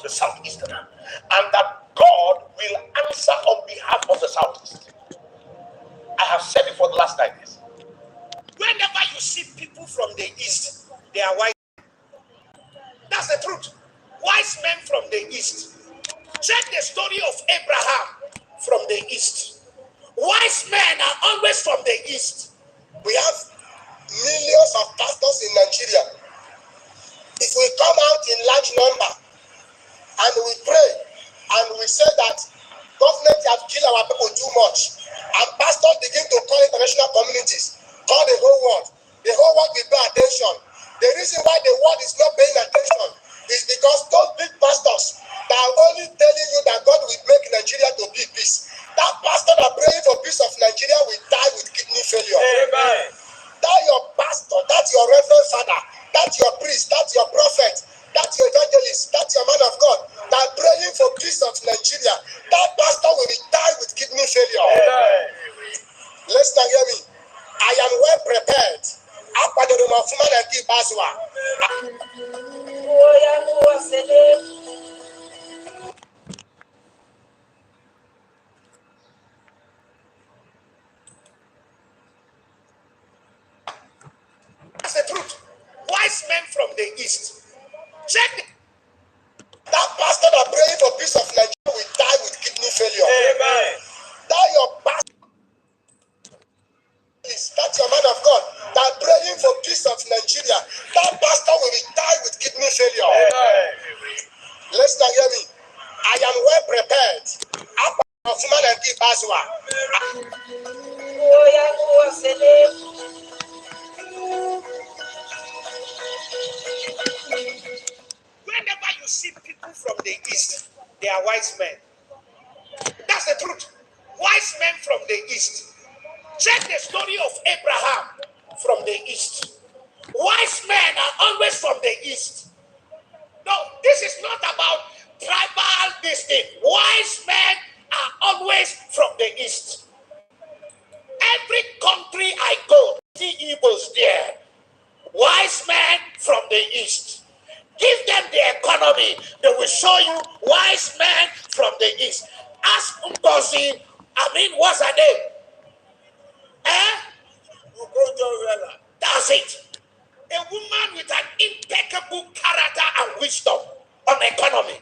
the Southeasterner, and that God will answer on behalf of the Southeast. I have said it for the last 9 years. Whenever you see people from the East, they are white. That's the truth. Wise men from the East. Check the story of Abraham from the East. Wise men are always from the East. We have millions of pastors in Nigeria. If we come out in large number and we pray and we say that government has killed our people too much, and pastors begin to call international communities, call the whole world will pay attention. The reason why the world is not paying attention is because those big pastors that are only telling you that God will make Nigeria to be peace. That pastor that praying for peace of Nigeria will die with kidney failure. Amen. That your pastor, that's your reverend father, that's your priest, that's your prophet, that's your evangelist, that's your man of God, that praying for peace of Nigeria, that pastor will die with kidney failure. Amen. Listen, hear me. I am well prepared. That's the truth. Wise men from the East. Check it. That pastor that praying for peace of Nigeria will die with kidney failure. Amen. That your pastor, that's your man of God, that praying for peace of Nigeria, that pastor will die with kidney failure. Amen. Listen and hear me. I am well prepared. Whenever you see people from the East, they are wise men. That's the truth. Wise men from the East. Check the story of Abraham from the East. Wise men are always from the East. No, this is not about tribal this thing. Wise men are always from the East. Every country I go, see Igbos there. Wise men from the East. Give them the economy. They will show you wise men from the East. Ask Ngozi, what's her name? That's it. A woman with an impeccable character and wisdom on economy.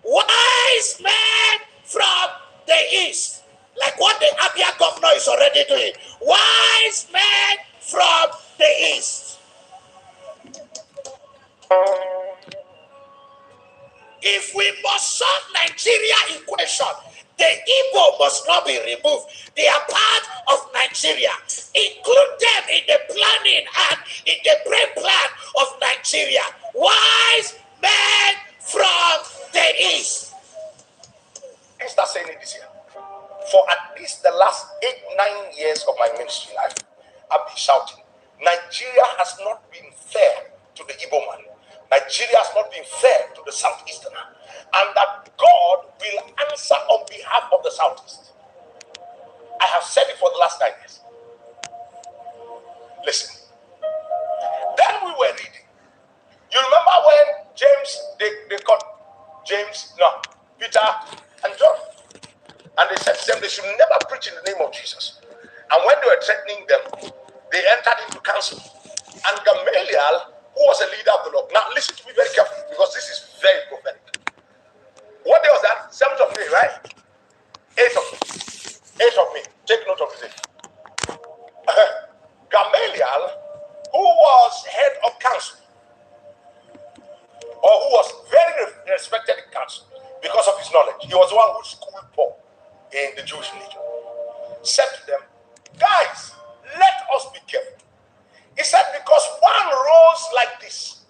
Wise men from the East. Like what the Abia governor is already doing. Wise men from the East. If we must solve Nigeria equation, the Igbo must not be removed. They are part of Nigeria. Include them in the planning and in the brain plan of Nigeria. Wise men from the East. I start saying it this year. For at least the last 8-9 years of my ministry life, I've been shouting, Nigeria has not been fair to the Igbo man. Nigeria has not been fair to the Southeasterner. And that God will answer on behalf of the Southeast. I have said it for the last 9 years. Listen. Then we were reading. You remember when they caught Peter and John. And they said to them they should never preach in the name of Jesus. And when they were threatening them, they entered into council. And Gamaliel, who was a leader of the law. Now listen to me very carefully, because this is very prophetic. What day was that? 7th of May, right? 8th of May. Take note of this. Gamaliel, who was head of council, or who was very respected in council because of his knowledge. He was the one who schooled Paul in the Jewish religion. Said to them, guys, let us be careful. He said, because one rose like this,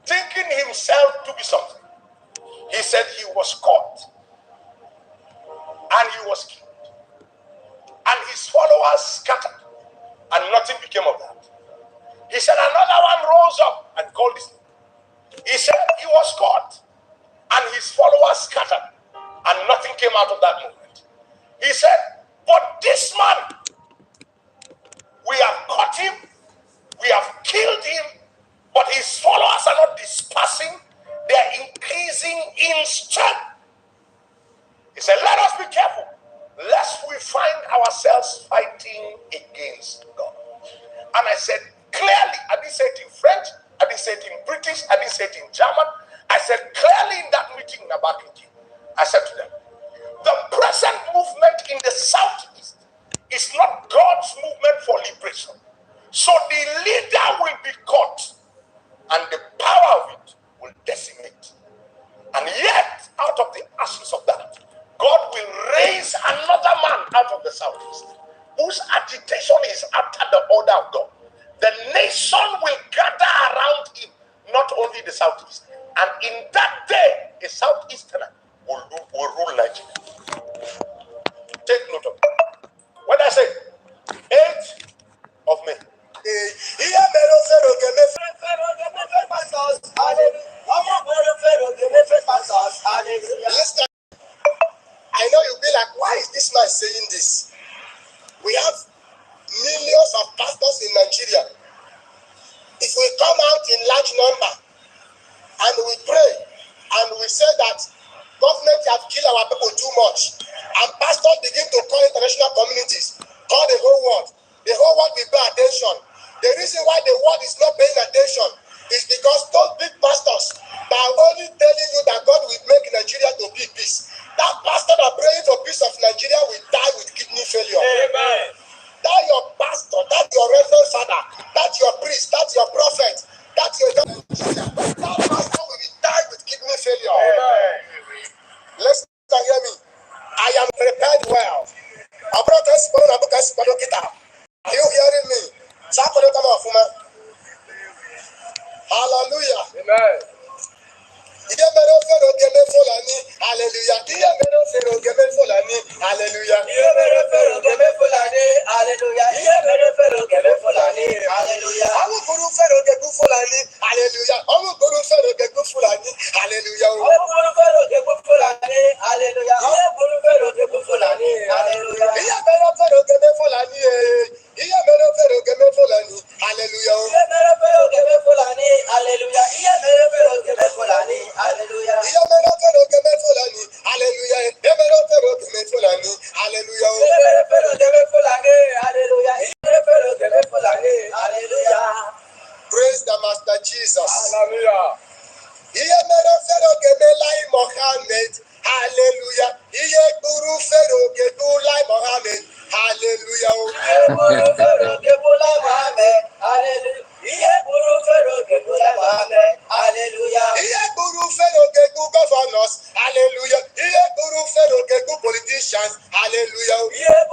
thinking himself to be something, he said he was caught and he was killed. And his followers scattered and nothing became of that. He said another one rose up and called his name. He said he was caught and his followers scattered and nothing came out of that movement. He said, but this man, we have caught him, we have killed him, but his followers are not dispersing. they're increasing in strength. He said, let us be careful, lest we find ourselves fighting against God. And I said, clearly, I didn't say it in French, I didn't say it in British, I didn't say it in German. I said clearly in that meeting in Abakiki, I said to them, the present movement in the Southeast is not God's movement for liberation. So the leader will be caught, and the power of it will decimate. And yet, out of the ashes of that, God will raise another man out of the Southeast, whose agitation is after the order of God. The nation will gather around him, not only the Southeast. And in that day, a Southeasterner will rule Nigeria. Take note of it. When I say 8th of May, listen, I know you'll be like, why is this man saying this? We have millions of pastors in Nigeria. If we come out in large number and we pray and we say that government have killed our people too much, and pastors begin to call international communities, call the whole world will pay attention. The reason why the world is not paying attention is because those big pastors that are only telling you that God will make Nigeria to be peace. That pastor that praying for peace of Nigeria will die with kidney failure. Amen. That your pastor, that your reverend father, that your priest, that your prophet, that your that pastor will die with kidney failure. Amen. Listen and hear me. I am prepared well. Are you hearing me? Hallelujah. Amen. Hallelujah. Hallelujah. Praise the Master Jesus. Hallelujah. Hallelujah. Hallelujah. Politicians. Hallelujah. Hallelujah.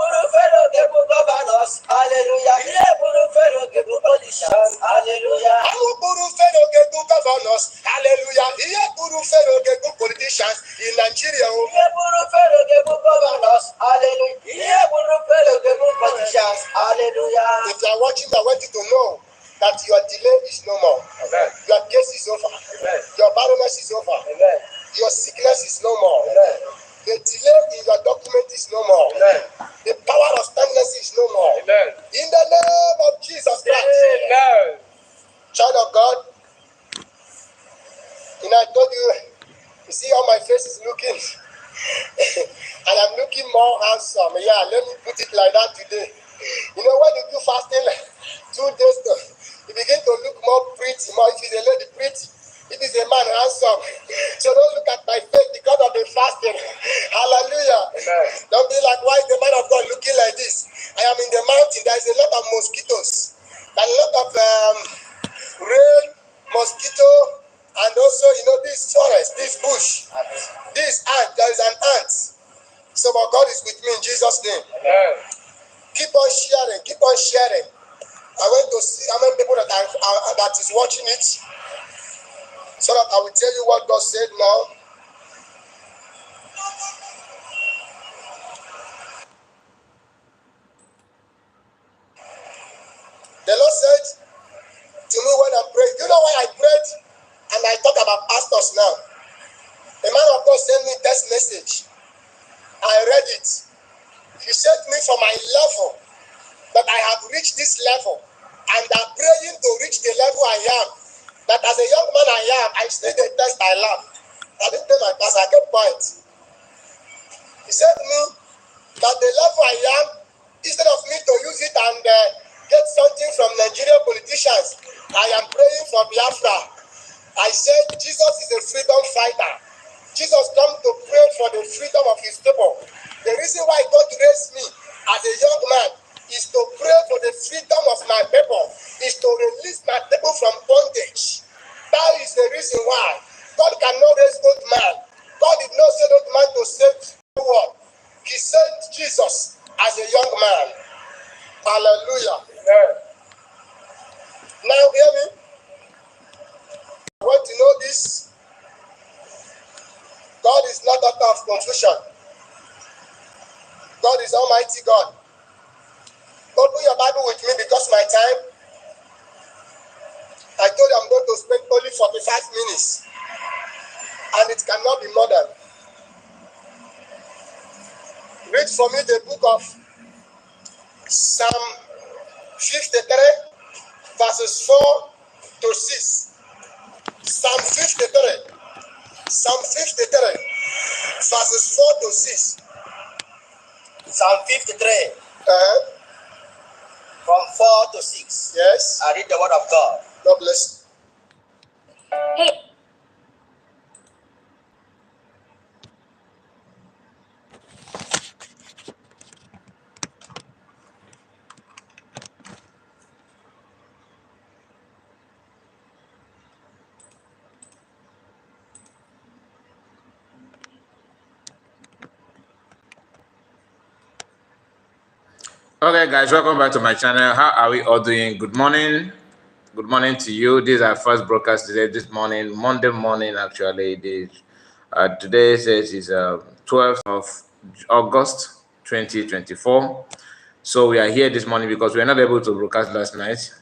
Governors. Hallelujah. Politicians in Nigeria. If you are watching, I want you to know that your delay is no more. Amen. Your case is over. Amen. Your barrenness is over. Amen. Your sickness is no more. Amen. The delay in your document is no more. Amen. The power of stagnancy is no more. Amen. In the name of Jesus Christ. Amen. Child of God, you know, I told you, you see how my face is looking? And I'm looking more handsome. Yeah, let me put it like that today. You know, when you do fasting 2 days, you begin to look more pretty, more if it's a lady pretty, if it's a man handsome. So don't look at my face because of the fasting. Hallelujah. Amen. Don't be like, why is the man of God looking like this? I am in the mountain, there is a lot of mosquitoes, and a lot of rain, mosquito, and also, you know, this forest, this bush, this ant, there is an ant. So but God is with me in Jesus' name. Amen. Keep on sharing, keep on sharing. I want to see how many people that is watching it, so that I will tell you what God said now. The Lord said to me when I prayed, you know why I prayed and I talk about pastors now? The man of God sent me text message. I read it. He said to me, for my level, that I have reached this level, and I'm praying to reach the level I am, that as a young man I I see the test, I laugh. I didn't tell my pastor, I kept quiet. He said to me that the level I am, instead of me to use it and get something from Nigerian politicians, I am praying for Biafra. I said Jesus is a freedom fighter. Jesus come to pray for the freedom of his people. The reason why God raised me as a young man is to pray for the freedom of my people, is to release my people from bondage. That is the reason why God cannot raise old man. God did not send old man to save the world. He sent Jesus as a young man. Hallelujah. Yeah. Now hear me. I want to know this. God is not author of confusion. God is Almighty God. Open your Bible with me because my time, I told you I'm going to spend only 45 minutes. And it cannot be more than. Read for me the book of Psalm 53, verses 4 to 6. Psalm 53. Psalm 53, verses 4 to 6. Psalm 53, from 4 to 6. Yes. I read the word of God. God bless you. Hey. Okay, guys, welcome back to my channel. How are we all doing? Good morning. Good morning to you. This is our first broadcast today, this morning, Monday morning, actually. Today says is 12th of August 2024. So we are here this morning because we were not able to broadcast last night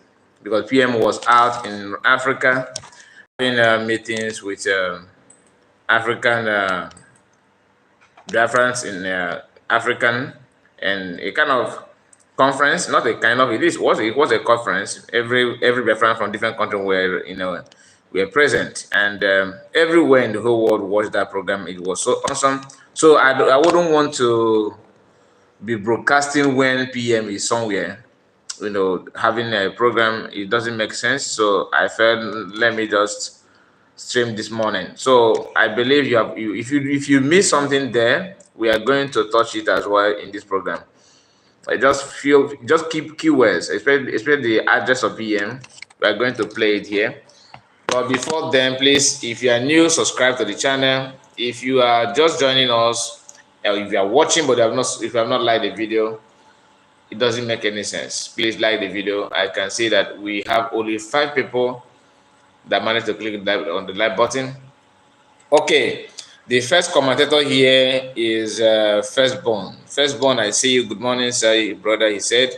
because PM was out in Africa having meetings with African Biafrans in African and a kind of conference, not a kind of, it was a conference. Every Biafran from different countries were present, and everywhere in the whole world watched that program. It was so awesome. So I wouldn't want to be broadcasting when PM is somewhere, having a program. It doesn't make sense. So I felt, let me just stream this morning. So I believe if you miss something there, we are going to touch it as well in this program. I just keep keywords, especially the address of PM. We are going to play it here. But before then, please, if you are new, subscribe to the channel. If you are just joining us, or if you are watching but if you have not liked the video, it doesn't make any sense. Please like the video. I can see that we have only 5 people that managed to click on the like button. Okay, the first commentator here is Firstborn. Firstborn, I see you. Good morning, sir, brother. He said,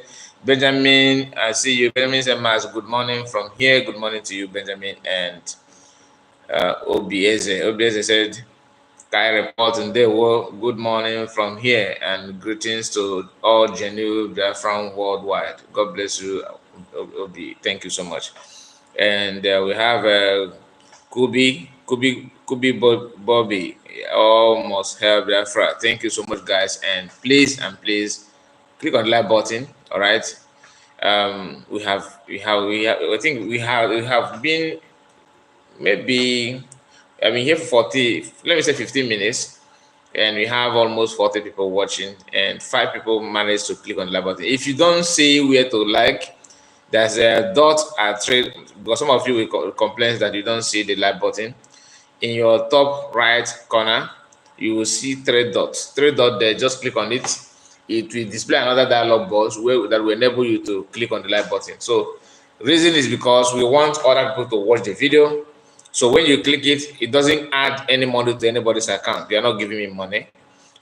Benjamin, I see you. Benjamin said, Mas, good morning from here. Good morning to you, Benjamin. And Obieze said, Kai reporting there. Well, good morning from here and greetings to all genuine Biafran worldwide. God bless you, Obi. Thank you so much. And we have Kubi Bobby. Almost have Biafra. Thank you so much, guys. And please click on the like button. All right. I think we have been maybe, I mean, here for 40, let me say 15 minutes, and we have almost 40 people watching, and 5 people managed to click on the like button. If you don't see where to like, there's a dot at trade, because some of you will complain that you don't see the like button. In your top right corner, you will see 3 dots. 3 dots there, just click on it. It will display another dialog box that will enable you to click on the like button. So reason is because we want other people to watch the video. So when you click it, it doesn't add any money to anybody's account. You are not giving me money.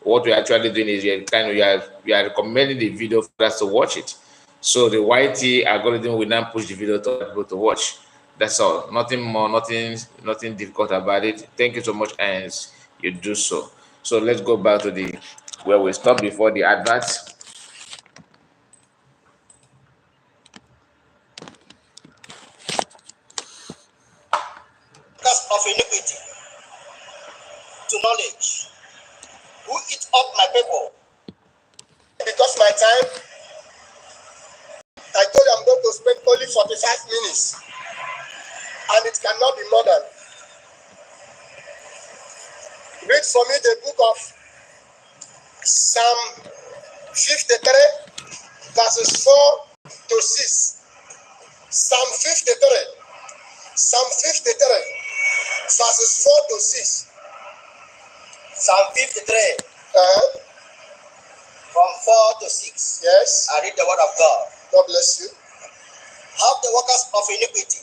What we're actually doing is we are recommending the video for us to watch it. So the YT algorithm will now push the video to people to watch. That's all. Nothing more, nothing difficult about it. Thank you so much, as you do so. So let's go back to where we stopped before the adverts. of iniquity to knowledge, who eat up my people. Because my time, I told you I'm going to spend only 45 minutes, and it cannot be more than. Read for me the book of Psalm 53, verses 4 to 6. Psalm 53. Psalm 53, verses 4 to 6. Psalm 53, from 4 to 6. Yes. I read the word of God. God bless you. Have the workers of iniquity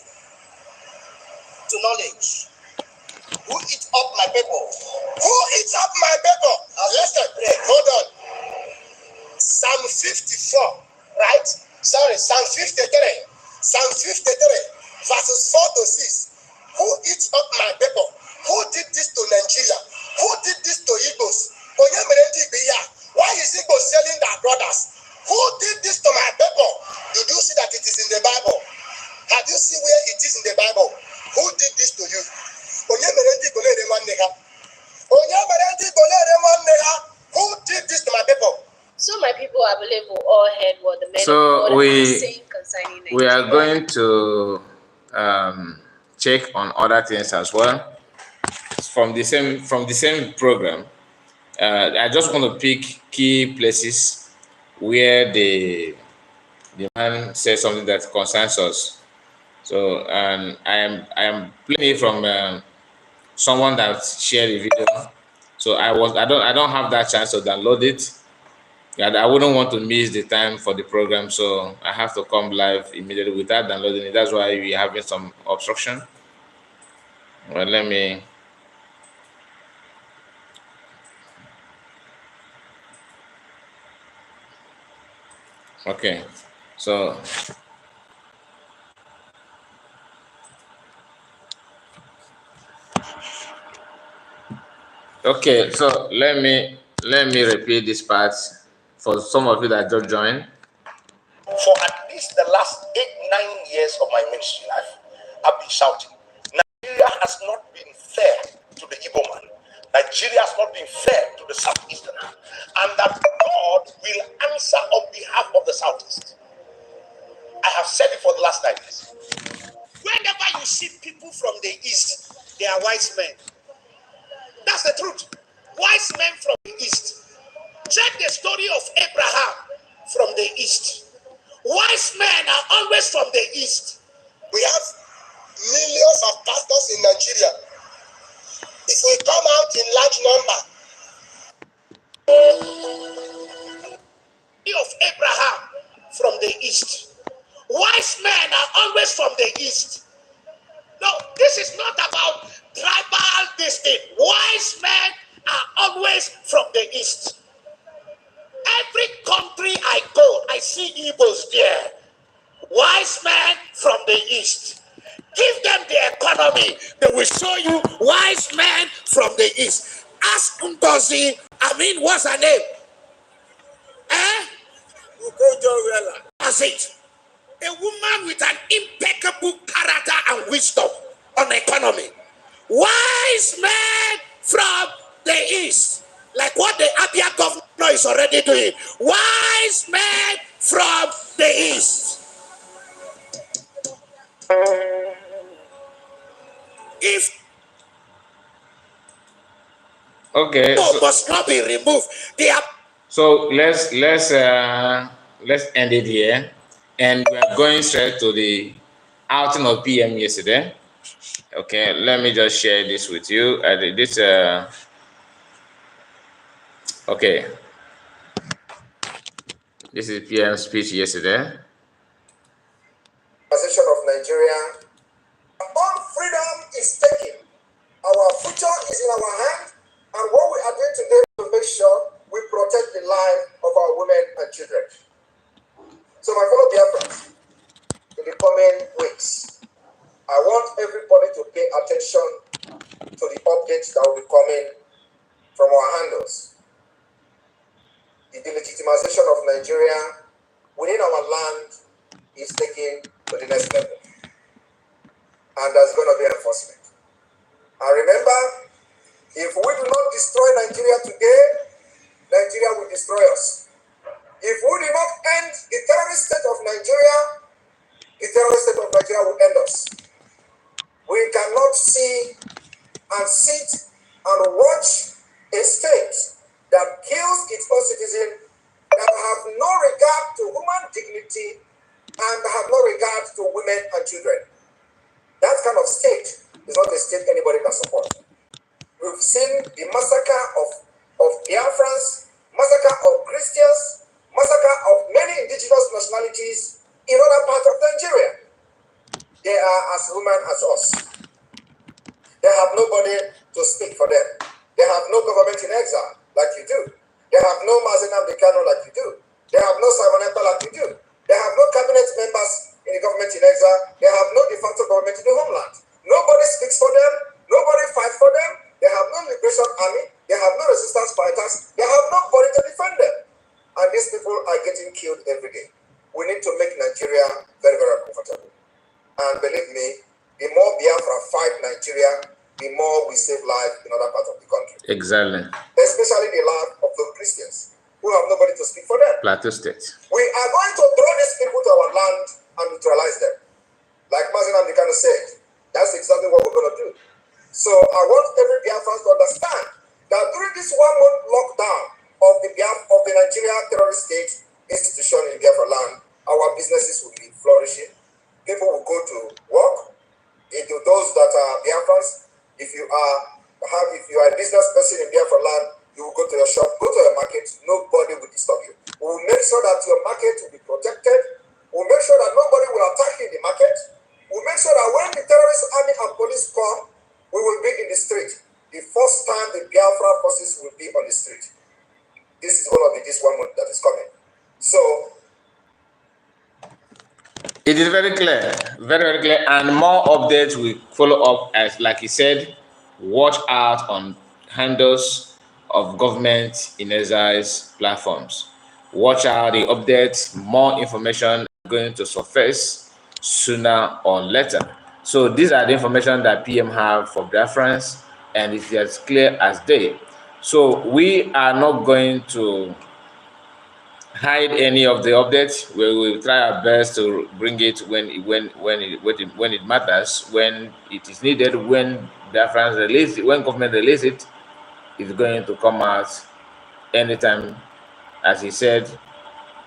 to knowledge, who eat up my people. Who eats up my people? Listen, hold on. Psalm 54, right? Sorry, Psalm 53. Psalm 53, verses 4 to 6. Who eats up my people? Who did this to Nigeria? Who did this to Igbos? Why is Igbo selling their brothers? Who did this to my people? Did you see that it is in the Bible? Have you seen where it is in the Bible? Who did this to you? Who did this to my people? So my people, I believe, will all heard what the men of God are saying concerning Nigeria. We are going to check on other things as well from the same program. I just want to pick key places where the man says something that concerns us. So I am playing it from someone that shared a video. So I don't have that chance to download it. And I wouldn't want to miss the time for the program, so I have to come live immediately without downloading it. That's why we're having some obstruction. Well, let me. Okay, so. Okay, so let me repeat this part for some of you that just joined. For at least the last 8-9 years of my ministry life, I've been shouting, Nigeria has not been fair to the Igbo man. Nigeria has not been fair to the Southeasterner. And that God will answer on behalf of the Southeast. I have said it for the last 9 years. Whenever you see people from the East, they are wise men. That's the truth. Wise men from the East. Check the story of Abraham from the East. Wise men are always from the East. We have millions of pastors in Nigeria. If we come out in large number. Of Abraham from the East. Wise men are always from the East. No, this is not about tribal distinct. Wise men are always from the East. Every country I go, I see Igbos there. Wise men from the East. Give them the economy. They will show you wise men from the East. Ask Ngozi, what's her name? That's it. A woman with an impeccable character and wisdom on economy. Wise men from the East. Like what the Abia governor is already doing. Wise men from the East. If okay, so, must not be removed. So let's end it here, and we are going straight to the outing of PM yesterday. Okay, let me just share this with you. I did this. Okay, this is PM's speech yesterday. Position of Nigeria. All freedom is taken. Our future is in our hand, and what we are doing today to make sure we protect the life of our women and children. So my fellow Biafrans, in the coming weeks, I want everybody to pay attention to the updates that will be coming from our handles. The delegitimization of Nigeria within our land is taken to the next level. And there's going to be enforcement. cannot see and sit and watch a state that kills its own citizens, that have no regard to human dignity and have no regard to women and children. That kind of state is not a state anybody can support. We've seen the massacre of Biafrans, massacre of Christians, massacre of many indigenous nationalities in other parts of Nigeria. They are as human as us. They have nobody to speak for them. They have no government in exile like you do. They have no Mazenam Decano like you do. They have no Simonetta like you do. They have no cabinet members in the government in exile. They have no de facto government in the homeland. Nobody speaks for them. Nobody fights for them. They have no liberation army. They have no resistance fighters. They have nobody to defend them. And these people are getting killed every day. We need to make Nigeria very, very uncomfortable. And believe me, the more Biafra fight Nigeria, the more we save life in other parts of the country. Exactly. Especially the life of the Christians, who have nobody to speak for them. Plateau State. We are going to draw these people to our land and neutralize them. Like Mazen Amdekano said, that's exactly what we're going to do. So I want every Biafran to understand that during this 1 month lockdown of the Nigeria terrorist state institution in Biafra land, our businesses will be flourishing. People will go to work. Into those that are Biafrans, if you are a business person in Biafra land, you will go to your shop, go to your market, nobody will disturb you. We will make sure that your market will be protected. We'll make sure that nobody will attack you in the market. We'll make sure that when the terrorist army and police come, we will be in the street. The first time the Biafra forces will be on the street. This is going to be this 1 month that is coming. So it is very clear, very, very clear, and more updates will follow up. As like he said, watch out on handles of government in exile's platforms. Watch out the updates. More information going to surface sooner or later. So these are the information that PM have for Biafrans, and it's as clear as day. So we are not going to hide any of the updates. We will try our best to bring it when it matters, when it is needed, when Biafrans release it, when government release it, it's going to come out anytime. As he said,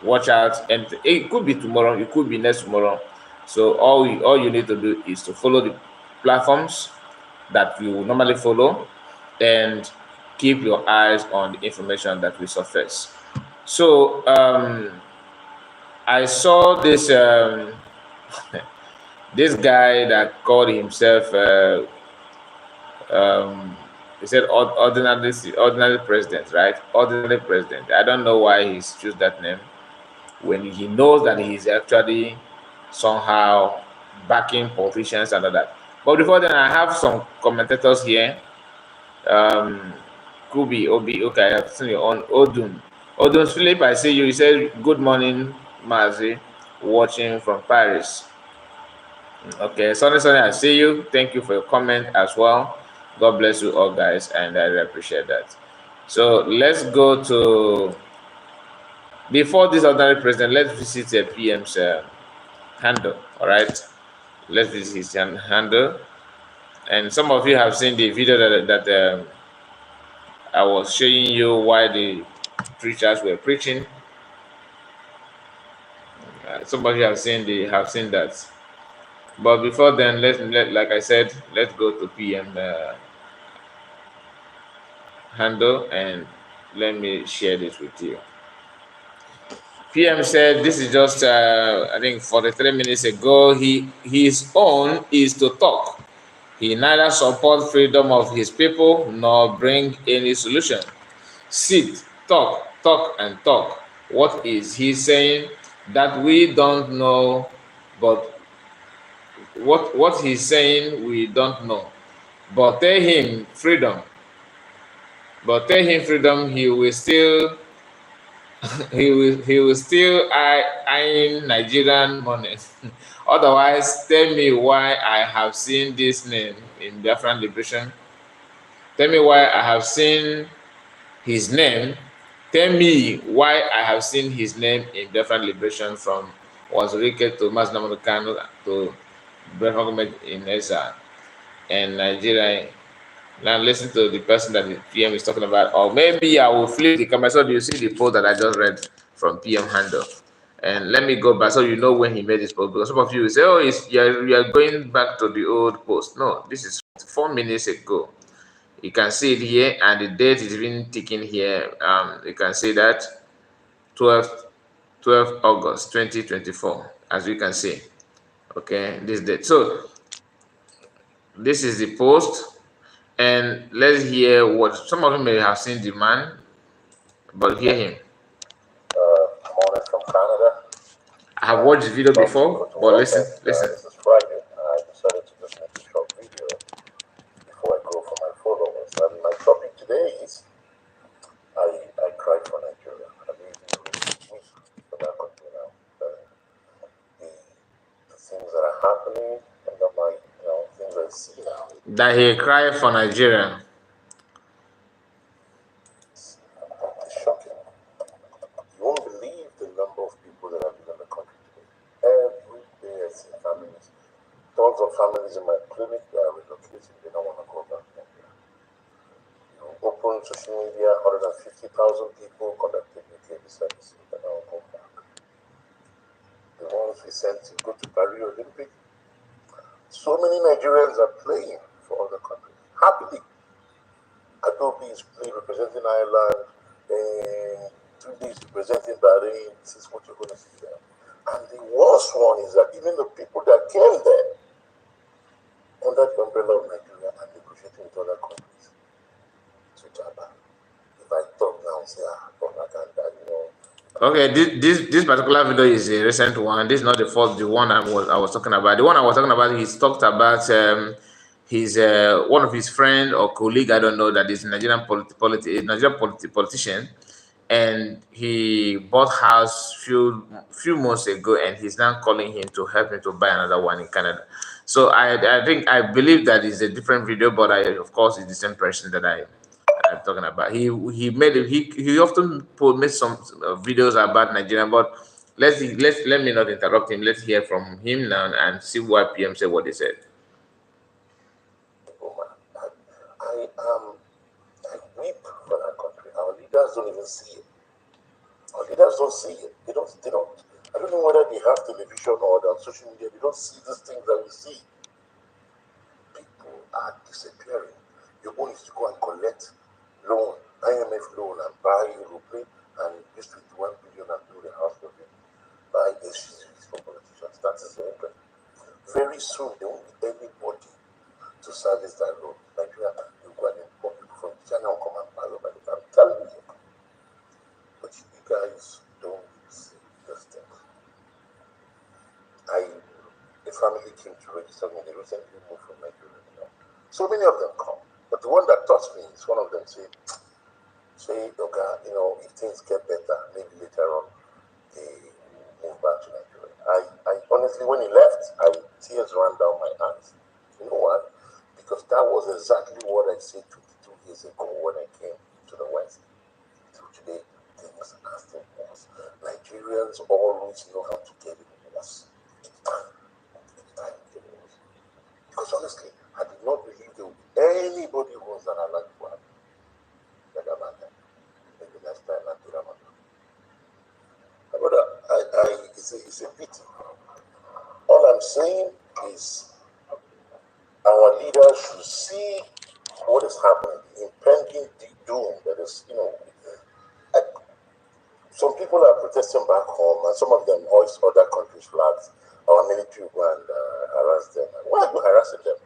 watch out, and it could be tomorrow, it could be next tomorrow. So all you need to do is to follow the platforms that you normally follow and keep your eyes on the information that we surface. So I saw this this guy that called himself he said ordinary president, right? Ordinary president. I don't know why he's choose that name when he knows that he's actually somehow backing politicians and all that. But before then, I have some commentators here. Kubi, Obi, okay, I have seen you on Odun. Odun Philip, I see you. He said, good morning, Mazi, watching from Paris. Okay, Sonny, I see you. Thank you for your comment as well. God bless you all, guys, and I really appreciate that. So let's go to, before this ordinary president, let's visit the PM's handle, all right? Let's visit his handle. And some of you have seen the video that I was showing you why the preachers were preaching. Some of you have seen that. But before then, like I said, let's go to PM handle and let me share this with you. PM said this is just I think 43 minutes ago. His own is to talk. He neither supports freedom of his people nor bring any solution. Sit, talk, and talk. What is he saying? That we don't know, but what he's saying we don't know. But tell him freedom. He will still he will still eyeing Nigerian money. Otherwise, tell me why I have seen this name in Biafran Liberation. Tell me why I have seen his name. Tell me why I have seen his name in Biafran Liberation, from Wazirike to Mazenam Decano to Biafran government in exile. and Nigeria. Now listen to the person that the PM is talking about, or maybe I will flip the camera so you see the post that I just read from PM handle. And let me go back so you know when he made this post, because some of you will say, "Oh, you're going back to the old post." No, this is 4 minutes ago. You can see it here, and the date is even ticking here. You can see that 12 August 2024, as you can see. Okay, this date. So this is the post, and let's hear what some of you may have seen the man, but hear him. Morning from Canada. I have watched the video before, but listen. This is Friday. I decided to just make a short video before I go for my followers. And my topic today is I cry for Nigeria. I really weep for that country now. The things that are happening under my, things I see now. That he cried for Nigeria. It's shocking. You won't believe the number of people that are living in the country today. Every day I see families. Tons of families in my clinic that are relocating. They don't want to go back to Nigeria. Open social media, 150,000 people conducted UK services. They don't go back. The ones we sent to go to Paris Olympic. So many Nigerians are playing for other countries. Happily. Adobe is playing representing Ireland. 2 days representing Bahrain. This is what you're going to see there. And the worst one is that even the people that came there under the umbrella of Nigeria are negotiating with other countries. So if I talk now and say, propaganda, Okay, this particular video is a recent one. This is not the one I was talking about. The one I was talking about, he's talked about his one of his friend or colleague, I don't know, that is Nigerian politician, and he bought house few months ago, and he's now calling him to help him to buy another one in Canada. So I believe that is a different video, but of course it's the same person that I'm talking about. He often make some videos about Nigeria, but let me not interrupt him. Let's hear from him now and see what PM said, what they said. I weep for that country. Our leaders don't even see it. Our leaders don't see it. They don't. I don't know whether they have television or on social media. They don't see these things that we see. People are disappearing. Your own is to go and collect loan, IMF loan, and buy aeroplane and use 21 billion and build a house for you. Buy SUVs for politicians. That is the interest. Very soon there won't be anybody to service that loan. Nigeria, you go and import people from China and come and buy over it. I'm telling you. But you guys don't see those things. A family came to register me. They recently moved from Nigeria. So many of them come. But the one that touched me is one of them say, okay, if things get better, maybe later on they move back to Nigeria. I honestly, when he left, tears ran down my eyes. You know why? Because that was exactly what I said 22 years ago when I came to the West. So today, things are still worse. Nigerians always know how to get it worse. It's time to get it worse. Because honestly, I did not believe there would be anybody who was an alive one. Maybe next time I do that. But it's a pity. All I'm saying is our leaders should see what is happening, the impending doom that is, some people are protesting back home, and some of them hoist other countries' flags. Our military go and harass them. Why are you harassing them?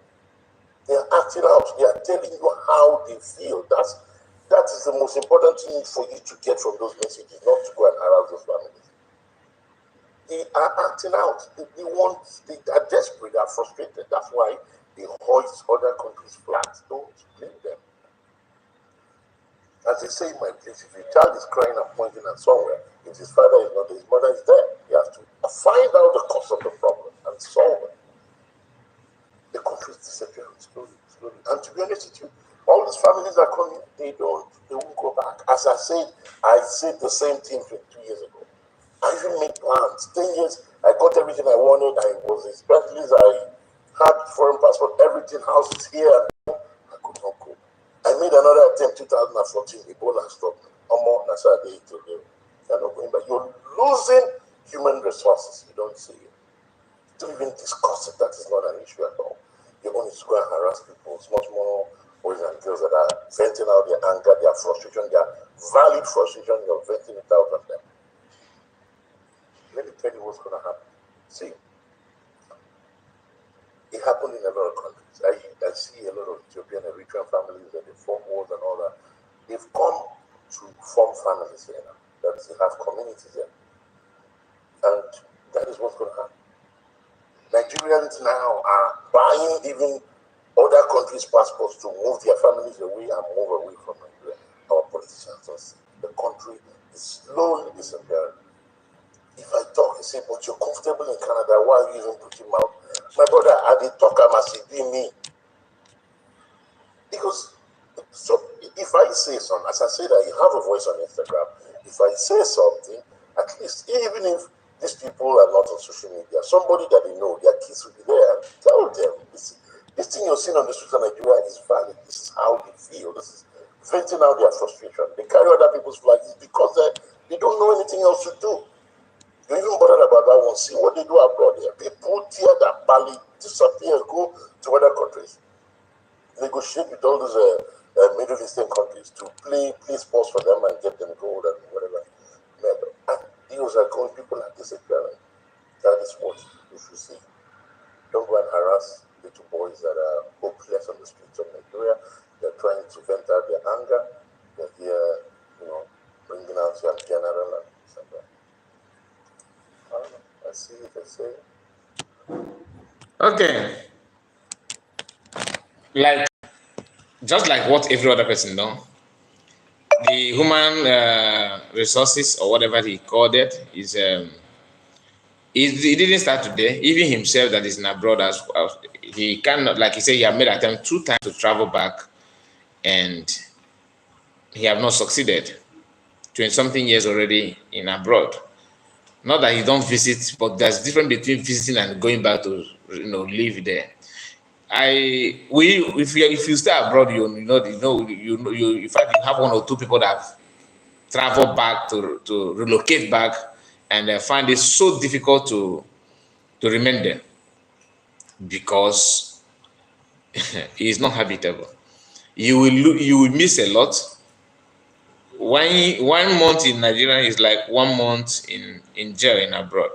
They are acting out. They are telling you how they feel. That is the most important thing for you to get from those messages, not to go and harass those families. They are acting out. They are desperate. They are frustrated. That's why they hoist other countries' flags. Don't blame them. As they say in my place, if your child is crying and pointing at somewhere, if his father is not there, his mother is there. He has to find out the cause of the problem and solve it. The country is disappearing slowly. And to be honest with you, all these families are coming, they won't go back. As I said the same thing 22 years ago. I even made plans. 10 years, I got everything I wanted. I was a specialist. I had foreign passport, everything, houses here. I could not go. I made another attempt 2014. Ebola stopped me. That's how I did it. You're not going back. You're losing human resources. You don't see it. Don't even discuss it. That is not an issue at all. You're going to go and harass people. It's much more boys and girls that are venting out their anger, their frustration, their valid frustration. You're venting it out on them. Let me tell you what's going to happen. See, it happened in a lot of countries. I see a lot of Ethiopian and Eritrean families that they form wars and all that. They've come to form families here now. That is, they have communities here. And that is what's going to happen. Nigerians now are buying even other countries' passports to move their families away and move away from Nigeria. Our politicians don't see. The country is slowly disappearing. If I talk, you say, but you're comfortable in Canada, why are you even putting out? My brother, I did talk, I must be me. Because so if I say something, as I say that you have a voice on Instagram, if I say something, at least even if these people are not on social media, somebody that they know, their kids will be there and tell them, this thing you're seeing on the streets of Nigeria is valid. This is how they feel. This is venting out their frustration. They carry other people's flags because they don't know anything else to do. You even bothered about that one. See what they do abroad here. People tear that Bali, disappear, go to other countries. Negotiate with all those Middle Eastern countries to play sports for them and get them gold and whatever. And deals are going, people are disappearing. That is what you should see. Don't go and harass little boys that are hopeless on the streets of Nigeria. They're trying to vent out their anger. They're here, bringing out your general and something. I don't know. I see it, I say it. Okay. Just like what every other person knows, the human resources or whatever he called it is it didn't start today. Even himself that is in abroad, as he cannot, like he said, he had made attempt 2 times to travel back and he have not succeeded. 20-something years already in abroad. Not that he don't visit, but there's difference between visiting and going back to live there. If you stay abroad, in fact you have 1 or 2 people that have traveled back to relocate back, and they find it so difficult to remain there because it's not habitable. You will miss a lot. 1 month in Nigeria is like 1 month in jail in abroad.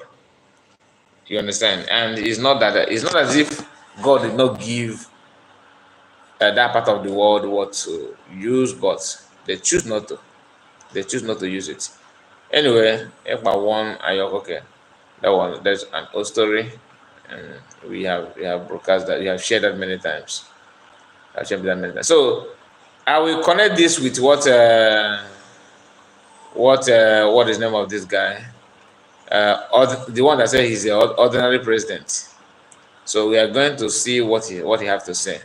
You understand? And it's not as if God did not give that part of the world what to use, but they choose not to. They choose not to use it. Anyway, okay, there's an old story, and we have broadcast that, we have shared that many times. I've shared that many times. So I will connect this with what is the name of this guy? The one that said he's the ordinary president. So we are going to see what he have to say.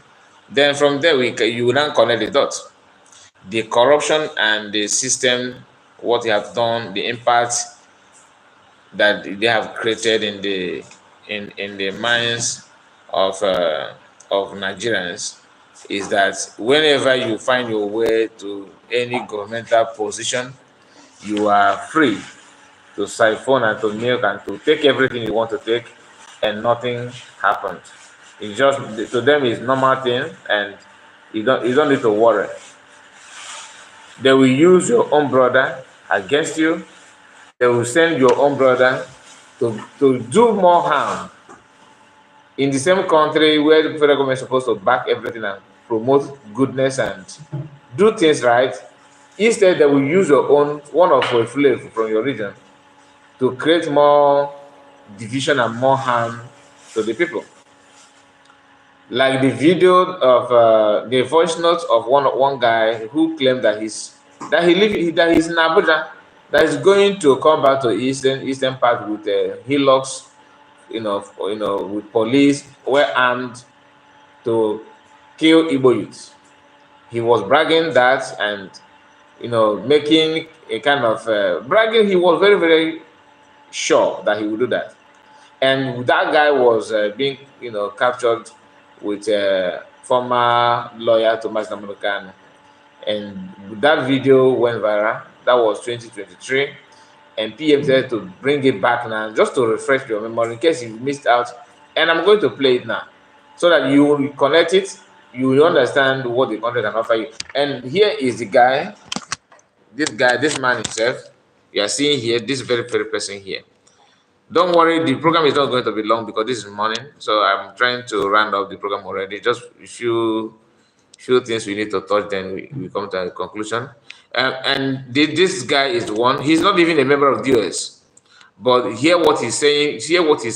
Then from there you will now connect the dots. The corruption and the system, what they have done, the impact that they have created in the minds of Nigerians is that whenever you find your way to any governmental position, you are free to siphon and to milk and to take everything you want to take, and nothing happens. It's just, to them, it's normal thing, and you don't need to worry. They will use your own brother against you. They will send your own brother to do more harm in the same country where the federal government is supposed to back everything and promote goodness and do things right. Instead, they will use your own, one of a flavor from your region, to create more division and more harm to the people. Like the video of the voice notes of one guy who claimed that he's in Abuja, that is going to come back to eastern part with hillocks, with police well armed to kill Igbo youths. He was bragging that, and making a kind of bragging. He was very, very sure that he would do that. And that guy was being, captured with a former lawyer, Thomas Namonokan. And that video went viral. That was 2023. And PM said to bring it back now, just to refresh your memory in case you missed out. And I'm going to play it now so that you will connect it, you will understand what the content can offer you. And here is the guy, this man himself. You are seeing here, this very person here. Don't worry, the program is not going to be long because this is morning. So I'm trying to round up the program already. Just a few things we need to touch, then we come to a conclusion. And this guy is one. He's not even a member of the US. But hear what he's saying, what he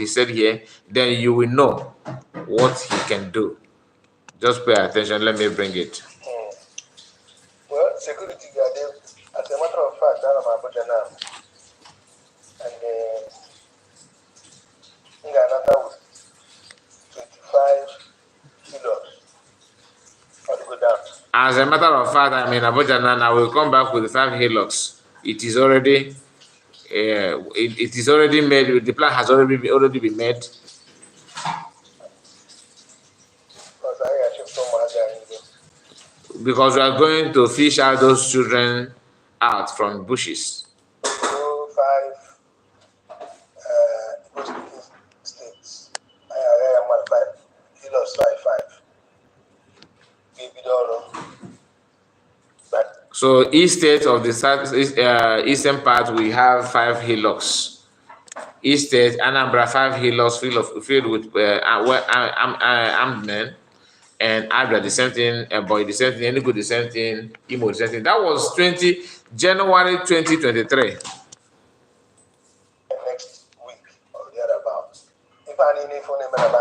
said here, then you will know what he can do. Just pay attention. Let me bring it. Well, security guard, as a matter of fact, I'm Abuja now. And another with 25 kilos. Go down. As a matter of fact, I'm in Abuja now. I will come back with 5 hillocks. It is already it is already made. The plan has already been made. Because we are going to fish out those children out from bushes. 5 states. I am 5 kilos, 5. So each state of the eastern part, we have 5 hillocks. Each state, Anambra, 5 hillocks filled with armed men. And Abra, the same thing, Boy, the same thing, Enugu, the same thing, Imo, the same thing. That was January 2023. Next week or thereabouts. If I need any phone number, I'm in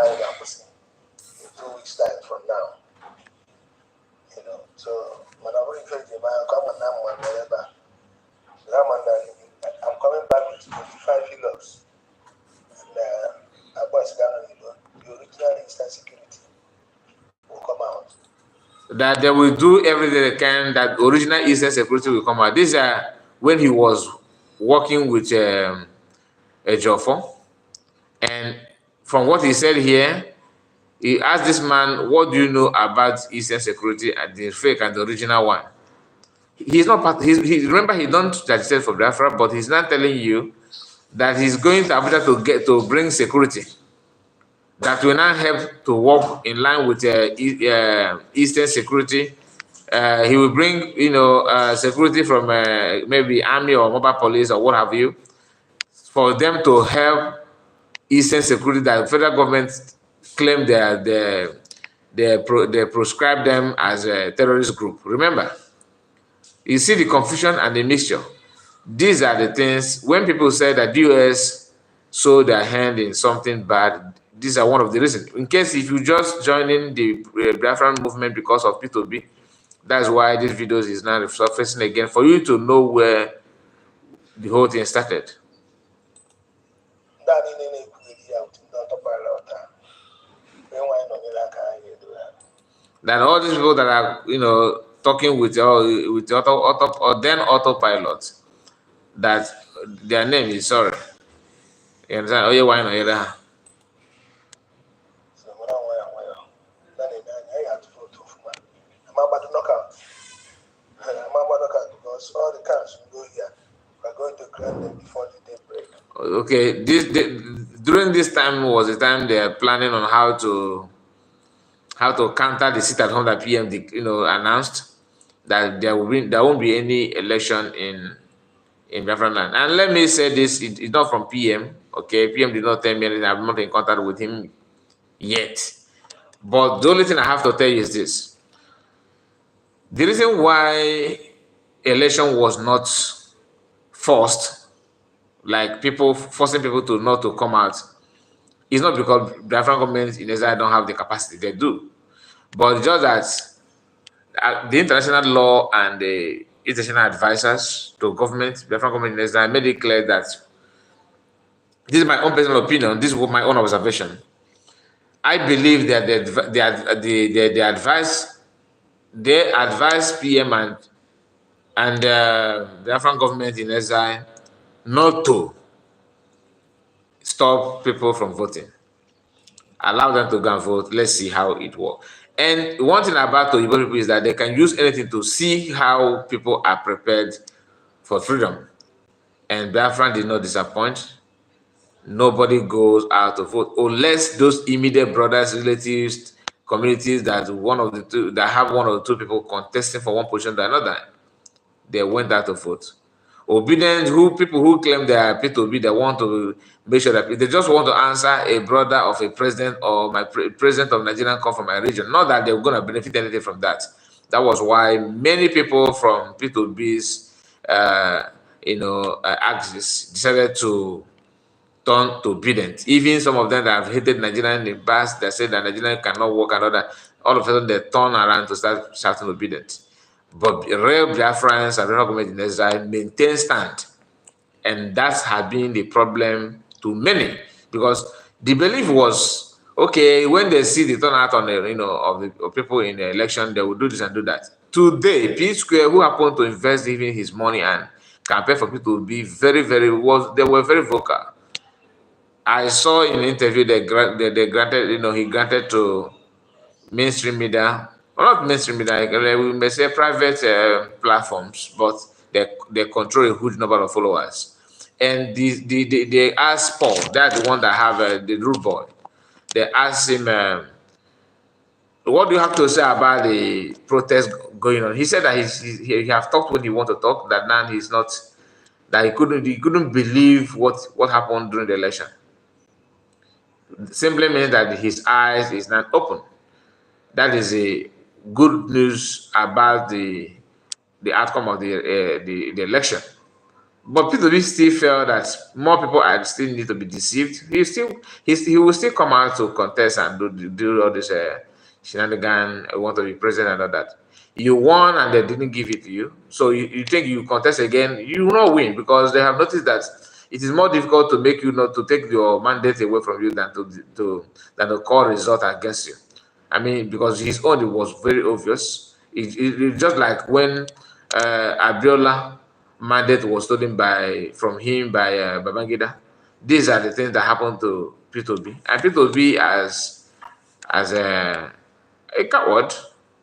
2 weeks' time from now. So when I'm coming back with 25 kilos. And I was down the original instant security will come out. That they will do everything they can that original Eastern security will come out. These are when he was working with a Joffo. And from what he said here, he asked this man, what do you know about Eastern security, the fake and the original one? He's not part. Remember, he don't agitate for Biafra, but he's not telling you that he's going to Abuja to bring security that will not help to work in line with Eastern security. He will bring, security from maybe army or mobile police or what have you, for them to help Eastern security that the federal government claim they proscribe them as a terrorist group. Remember, you see the confusion and the mixture. These are the things, when people say that the US sold their hand in something bad, these are one of the reasons. In case if you just joining the Biafran movement because of P2B, that's why this video is now surfacing again, for you to know where the whole thing started. That all these people that are, talking with autopilot, that their name is sorry. You understand? Oh, yeah, why not? Yeah. Because all the camps will go here. We're going to grant them before the day break. Okay, during this time was the time they are planning on how to counter the sit at home that PM announced that there won't be any election in Biafra land. And let me say this, it's not from PM. Okay, PM did not tell me anything. I'm not in contact with him yet. But the only thing I have to tell you is this: the reason why election was not forced, like people forcing people to not to come out, is not because Biafran government in Israel don't have the capacity. They do, but just that the international law and the international advisors to government, Biafran government in Israel, made it clear that this is my own personal opinion. This is my own observation. I believe that they advise PM and the Biafran government in exile not to stop people from voting. Allow them to go and vote. Let's see how it works. And one thing about the Igbo people is that they can use anything to see how people are prepared for freedom. And Biafra did not disappoint. Nobody goes out to vote unless those immediate brothers, relatives, communities that one of the two that have one or two people contesting for one position or another, they went out to vote. Obedient, people who claim they are P2B, they want to make sure that they just want to answer a brother of a president or my president of Nigeria come from my region. Not that they're going to benefit anything from that. That was why many people from P2B's, axis decided to turn to obedient. Even some of them that have hated Nigeria in the past, that said that Nigeria cannot work and all that, all of a sudden they turn around to start shouting obedient. But real Biafrans and real government in exile maintain stand. And that has been the problem to many, because the belief was, okay, when they see the turnout on the, of people in the election, they will do this and do that. Today, P Square, who happened to invest even his money and campaign for people to be they were very vocal. I saw in an interview they granted, he granted to mainstream media, or not mainstream media, we may say private platforms, but they control a huge number of followers. And they asked Paul, that's the one that have the rude boy. They asked him, what do you have to say about the protest going on? He said that he have talked when he want to talk, that now he's not, that he couldn't believe what happened during the election. Simply means that his eyes is not open. That is a good news about the outcome of the election. But people still feel that more people are still need to be deceived. He will still come out to contest and do all this shenanigan, want to be president and all that. You won and they didn't give it to you. So you think you contest again, you will not win, because they have noticed that it is more difficult to make you not to take your mandate away from you than to call result against you. I mean, because his own was very obvious. It's just like when Abiola mandate was stolen from him by Babangida. These are the things that happened to P2B. And P2B as a coward,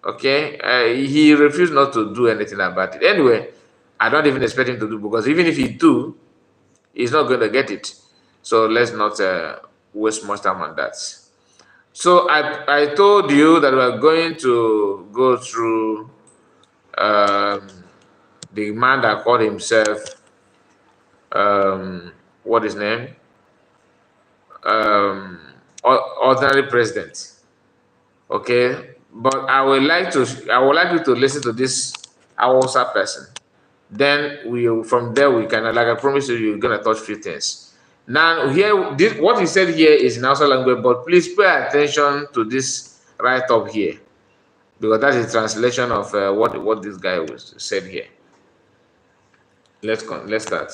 okay, he refused not to do anything about it. Anyway, I don't even expect him to do, because even if he do, he's not going to get it. So let's not waste much time on that. So I told you that we are going to go through the man that called himself, what is his name? Ordinary president. Okay, but I would like you to listen to this Awusa person. Then from there we can, like I promise you, you're gonna touch few things. Now here, what he said here is in Hausa language, but please pay attention to this right up here, because that is a translation of what this guy said here. Let's start.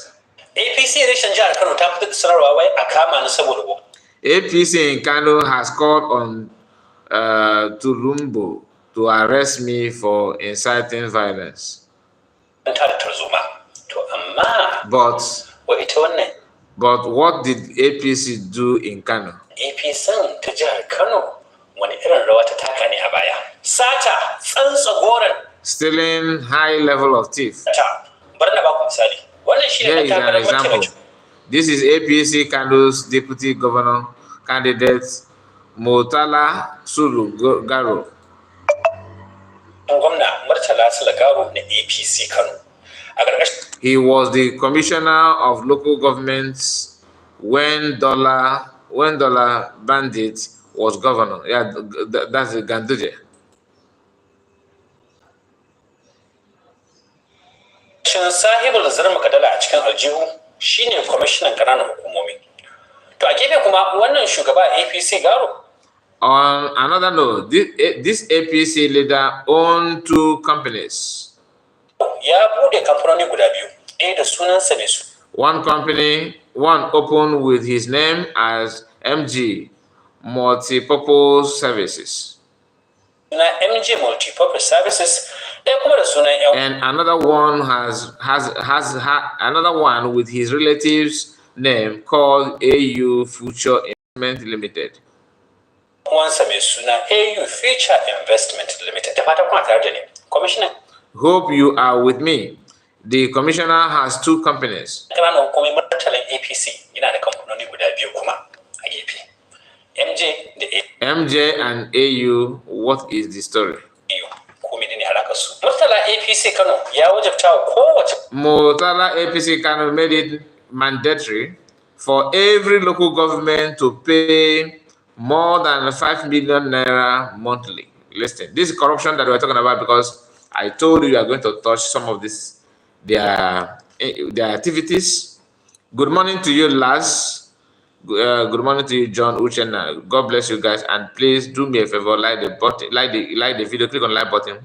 APC election jihar Kano ta fitar da sanarwa wai a kama ni saboda APC in Kano has called on Tulumbo to arrest me for inciting violence. But what did APC do in Kano? APC ta jihar Kano wani irin rawa ta taka ne a baya. Sata, tsantsagoran. Stealing high level of thief. Bari na ba ku misali. Wannan shi ne an example. This is APC Kano's deputy governor candidate Murtala Sulu Garo. Gwamna Murtala Sulu Garo na APC Kano. He was the commissioner of local governments when Dollar Bandit was governor. Yeah, that's the Ganduje. Shin sahibul zarma kadala a cikin aljihu shine kwamishinan ƙananan hukumomi. To a gefe kuma wannan shugaba APC Garo. On another note, this APC leader owned 2 companies. Ya bude kamfanoni guda biyu, ɗaya da sunansa ne su. One opened with his name as MG Multipurpose Services. MG Multipurpose Services. And another one has another one with his relatives name called AU Future Investment Limited. Wansa mai suna AU Future Investment Limited. Da fatan kuma tare da ni. Commissioner. Hope you are with me. The commissioner has two companies. Ƙananan hukumomin martalan APC yana da kamfanoni guda biyu kuma a gefe. MJ and AU, what is the story? Murtala APC Kano made it mandatory for every local government to pay more than 5 million naira monthly. Listen, this is corruption that we're talking about, because I told you are going to touch some of this, their activities. Good morning to you, Lars. Good morning to you, John Uchenna. God bless you guys, and please do me a favor, like the button, like the video, click on the like button.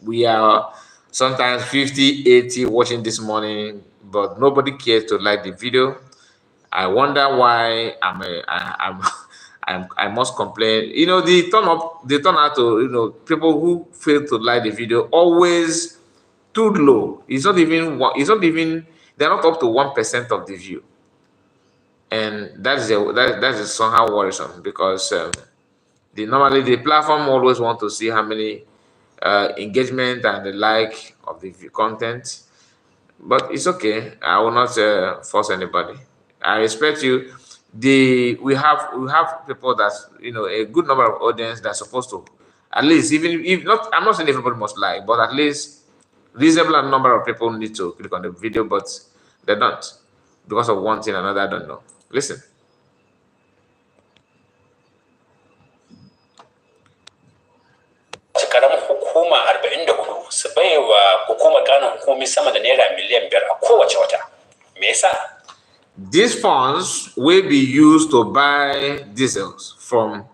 We are sometimes 50, 80 watching this morning, but nobody cares to like the video. I wonder why I must complain. You know, the turn out to people who fail to like the video always too low. It's not even they're not up to 1% of the view. And that is somehow worrisome, because normally the platform always want to see how many engagement and the like of the content, but it's okay. I will not force anybody. I respect you. We have people that a good number of audience that's supposed to, at least, even if not, I'm not saying everybody must like, but at least reasonable number of people need to click on the video, but they don't, because of one thing or another. I don't know. Listen. Hukuma 44 su baiwa hukumar ƙananan hukumi sama da naira miliyan 5 a kowace wata. Me yasa? These funds will be used to buy diesels for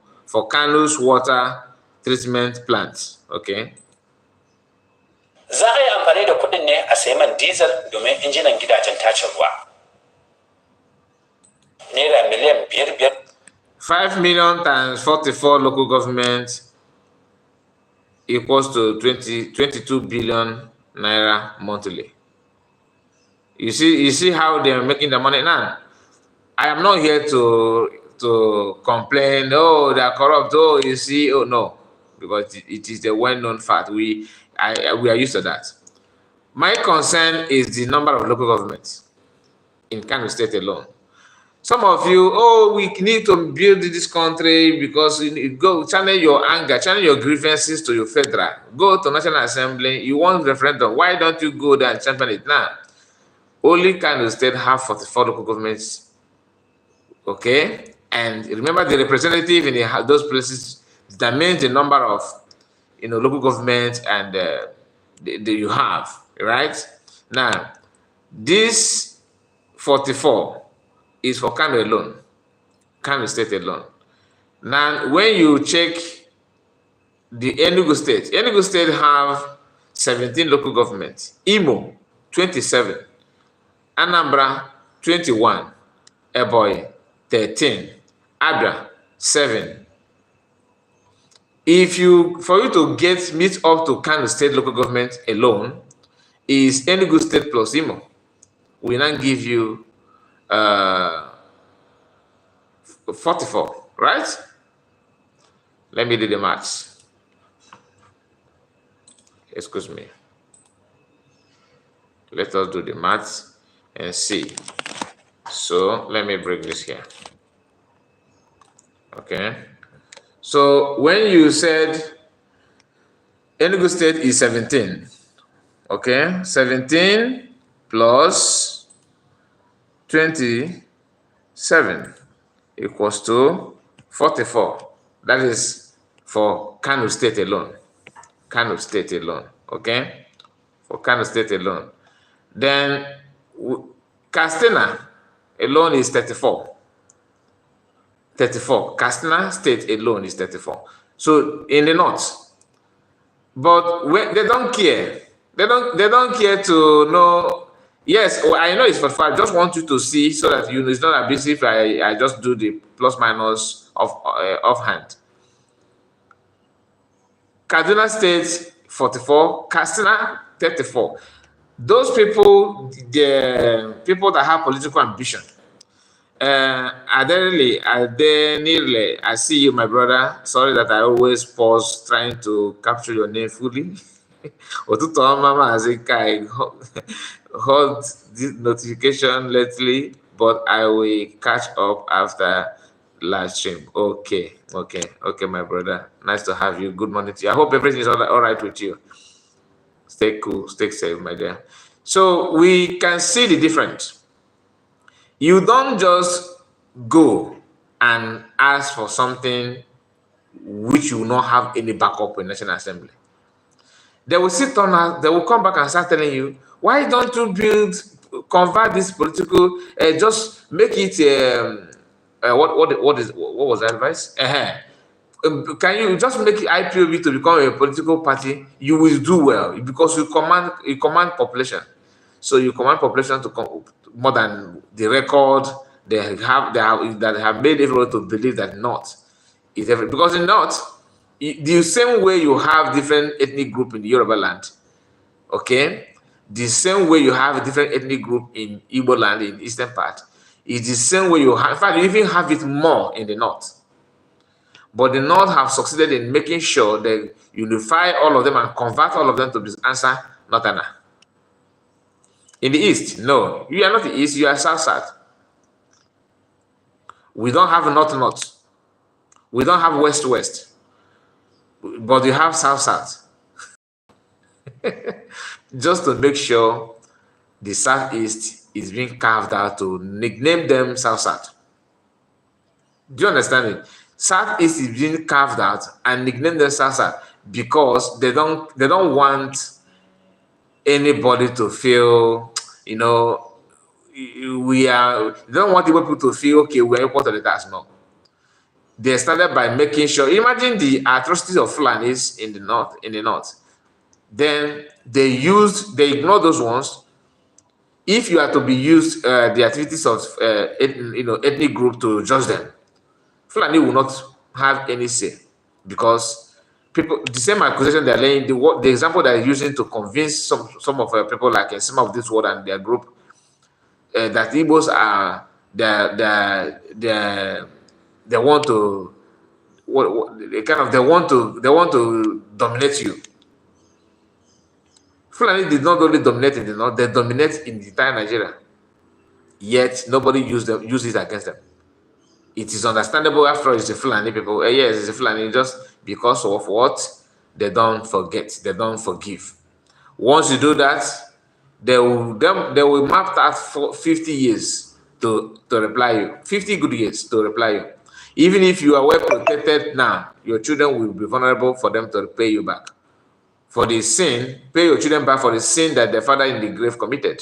Kano's water treatment plants. Okay. Za a yi amfani da kuɗin ne a sayi man diesel domin injinan gidajen tace ruwa. Naira miliyan 5. 5 million times 44 local government equals to 22 billion naira monthly. You see how they're making the money now. I am not here to complain. Oh, they are corrupt. Oh, you see. Oh no, because it is a well-known fact. We are used to that. My concern is the number of local governments in Kano State alone. Some of you, oh, we need to build this country because you go channel your anger, channel your grievances to your federal. Go to National Assembly. You want referendum. Why don't you go there and champion it now? Only Kano State have 44 local governments. Okay? And remember, the representative in those places determines the number of local governments and you have, right? Now, this 44 is for Kano alone, Kano State alone. Now, when you check the Enugu State have 17 local governments, Imo 27, Anambra 21, Ebonyi 13, Abia 7. For you to meet up to Kano State local government alone, is Enugu State plus Imo. We now give you 44, right? Let me do the maths. Excuse me. Let us do the maths and see. So let me bring this here. Okay. So when you said Enugu State is 17, okay, 17 plus 27 equals to 44. That is for Kano State alone. Kano State alone, okay? For Kano State alone. Then Katsina alone is 34. 34. Katsina State alone is 34. So in the north. But they don't care. They don't care to know. Yes, I know it's 45. Just want you to see so that it's not abusive. I just do the plus minus offhand. Kaduna State 44, Katsina 34. Those people, the people that have political ambition, Adenile, I see you, my brother. Sorry that I always pause trying to capture your name fully. Otuto Mama Azikai hold this notification lately, but I will catch up after live stream. Okay, my brother. Nice to have you. Good morning to you. I hope everything is all right with you. Stay cool, stay safe, my dear. So we can see the difference. You don't just go and ask for something which you will not have any backup in National Assembly. They will sit on us, they will come back and start telling you, why don't you convert this political, just make it, what was the advice? Can you just make IPOB to become a political party? You will do well because you command population. So you command population to come more than the record that have made everyone to believe that North is because in North, the same way you have different ethnic group in the Yoruba land, okay, the same way you have a different ethnic group in Igbo land in the eastern part, is the same way you have. In fact, you even have it more in the North. But the North have succeeded in making sure they unify all of them and convert all of them to this answer Northerner. In the East, no, you are not the East, you are South-South. We don't have North-North. We don't have West-West. But you have South-South. Just to make sure the Southeast is being carved out to nickname them South-South. Do you understand it? Southeast is being carved out and nicknamed them South-South because they don't want anybody to feel, they don't want people to feel, okay, we're equal to the task. No. They started by making sure, imagine the atrocities of Fulanis in the north. Then they ignore those ones. If you are to be used the activities of ethnic group to judge them, Fulani will not have any say because people, the same accusation they're laying, the example they're using to convince some of people like some of this world and their group that Igbos are they want to they want to dominate you. Fulani did not only dominate in the north, they dominate in the entire Nigeria. Yet nobody uses against them. It is understandable after all, it's a Fulani people. Yes, it's a Fulani just because of what they don't forget, they don't forgive. Once you do that, they will map out for 50 years to reply you. 50 good years to reply you. Even if you are well protected now, your children will be vulnerable for them to repay you back. For the sin, pay your children back for the sin that their father in the grave committed.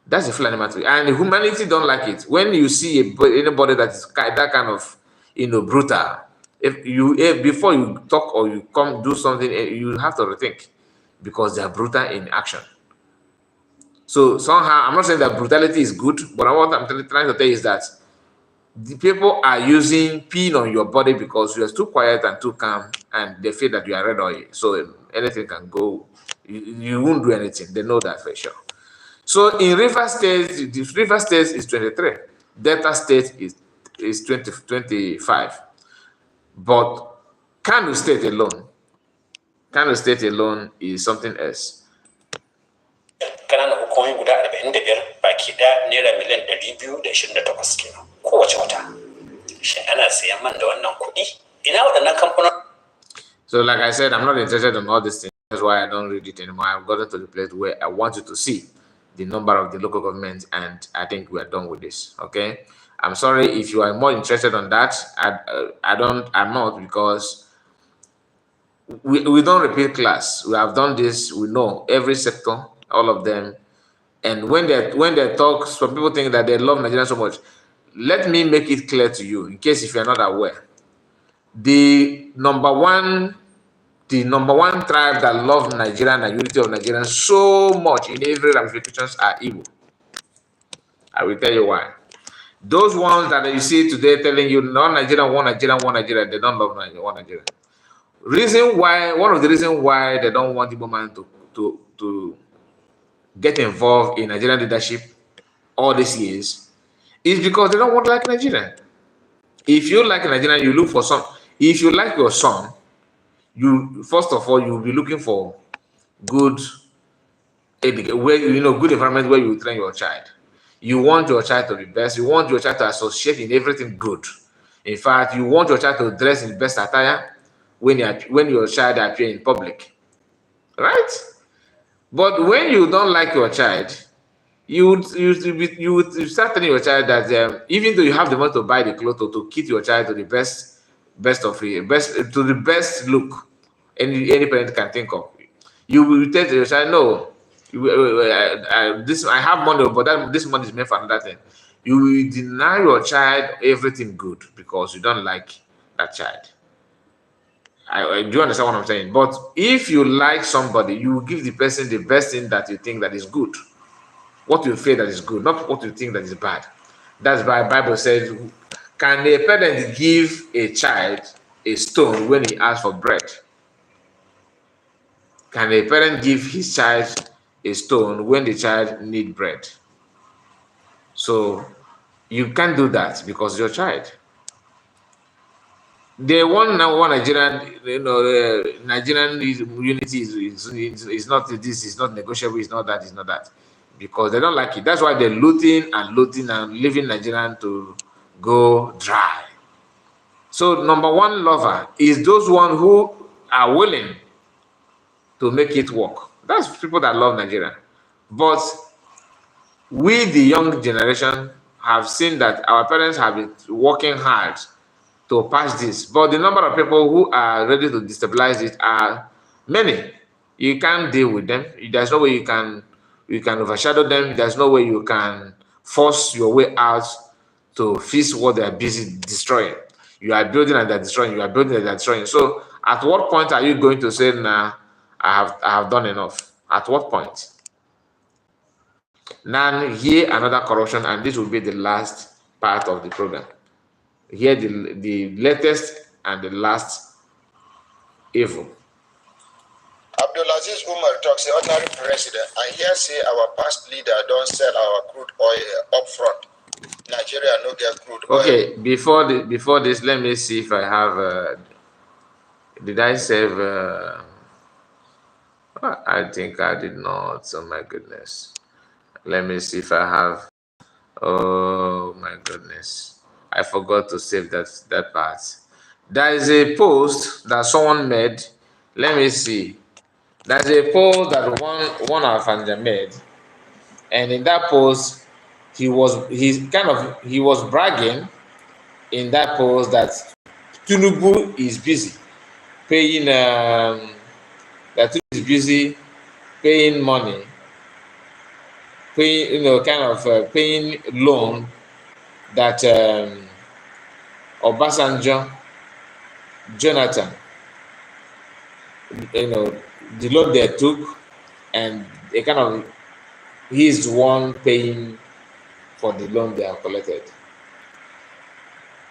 That's the Fulani matter. And humanity don't like it. When you see anybody that is that kind of, brutal, before you talk or you come do something, you have to rethink because they are brutal in action. So somehow, I'm not saying that brutality is good, but what I'm trying to tell you is that the people are using pin on your body because you are too quiet and too calm, and they feel that you are red oil. So anything can go. You won't do anything. They know that for sure. So in River State, River State is 23. Delta State is 25. But Kano State alone is something else. Ƙananan hukumomi guda 45 baki ɗaya naira miliyan 228 kenan kowace wata. Shin ana sayan man da wannan kuɗi? Ina waɗannan kamfanonin? So like I said, I'm not interested in all these things. That's why I don't read it anymore. I've gotten to the place where I want you to see the number of the local government, and I think we are done with this. Okay, I'm sorry if you are more interested on that. I'm not, because we don't repeat class. We have done this. We know every sector, all of them. And when they talk, some people think that they love Nigeria so much. Let me make it clear to you, in case if you're not aware, the number one tribe that love Nigeria and the unity of Nigerians so much in every ramifications are Igbo. I will tell you why. Those ones that you see today telling you no Nigeria, one Nigeria, they don't love Nigeria, one Nigeria. One of the reasons why they don't want Igbo man to get involved in Nigerian leadership all these years It's because they don't want to like Nigeria. If you like Nigeria, you look for some. If you like your son, you first of all you'll be looking for good where good environment where you train your child. You want your child to be best. You want your child to associate in everything good. In fact, you want your child to dress in best attire when your child appear in public, right? But when you don't like your child, you would start telling your child that even though you have the money to buy the clothes to kit your child to the best to the best look any parent can think of, you will tell your child, no, this I have money, but this money is meant for another thing. You will deny your child everything good because you don't like that child. I do understand what I'm saying. But if you like somebody, you will give the person the best thing that you think that is good, what you feel that is good, not what you think that is bad. That's why Bible says, can a parent give a child a stone when he asks for bread? Can a parent give his child a stone when the child need bread? So you can't do that because your child. The one Nigerian, Nigerian unity is not this, is not negotiable, is not that, is not that, because they don't like it. That's why they're looting and leaving Nigerian to go dry. So number one lover is those one who are willing to make it work. That's people that love Nigeria. But we, the young generation, have seen that our parents have been working hard to patch this, but the number of people who are ready to destabilize it are many. You can't deal with them. There's no way you can overshadow them. There's no way you can force your way out to fix what they are busy destroying. You are building and they're destroying. You are building and they're destroying. So at what point are you going to say, nah, I have done enough? At what point? Now here another corruption, and this will be the last part of the program. Here the latest and the last evil. Abdulaziz Umar talks, the ordinary president. I hear say our past leader don't sell our crude oil up front. Nigeria no get crude oil. Okay, before this, let me see if I have. Did I save? I think I did not. Oh my goodness. Let me see if I have. Oh my goodness. I forgot to save that part. There is a post that someone made. Let me see. There's a post that one Alfanja made, and in that post, he was bragging in that post that Tinubu is busy paying that Tinubu is busy paying money, paying loan that Obasanjo, Jonathan, the loan they took, and he's the one paying for the loan they have collected.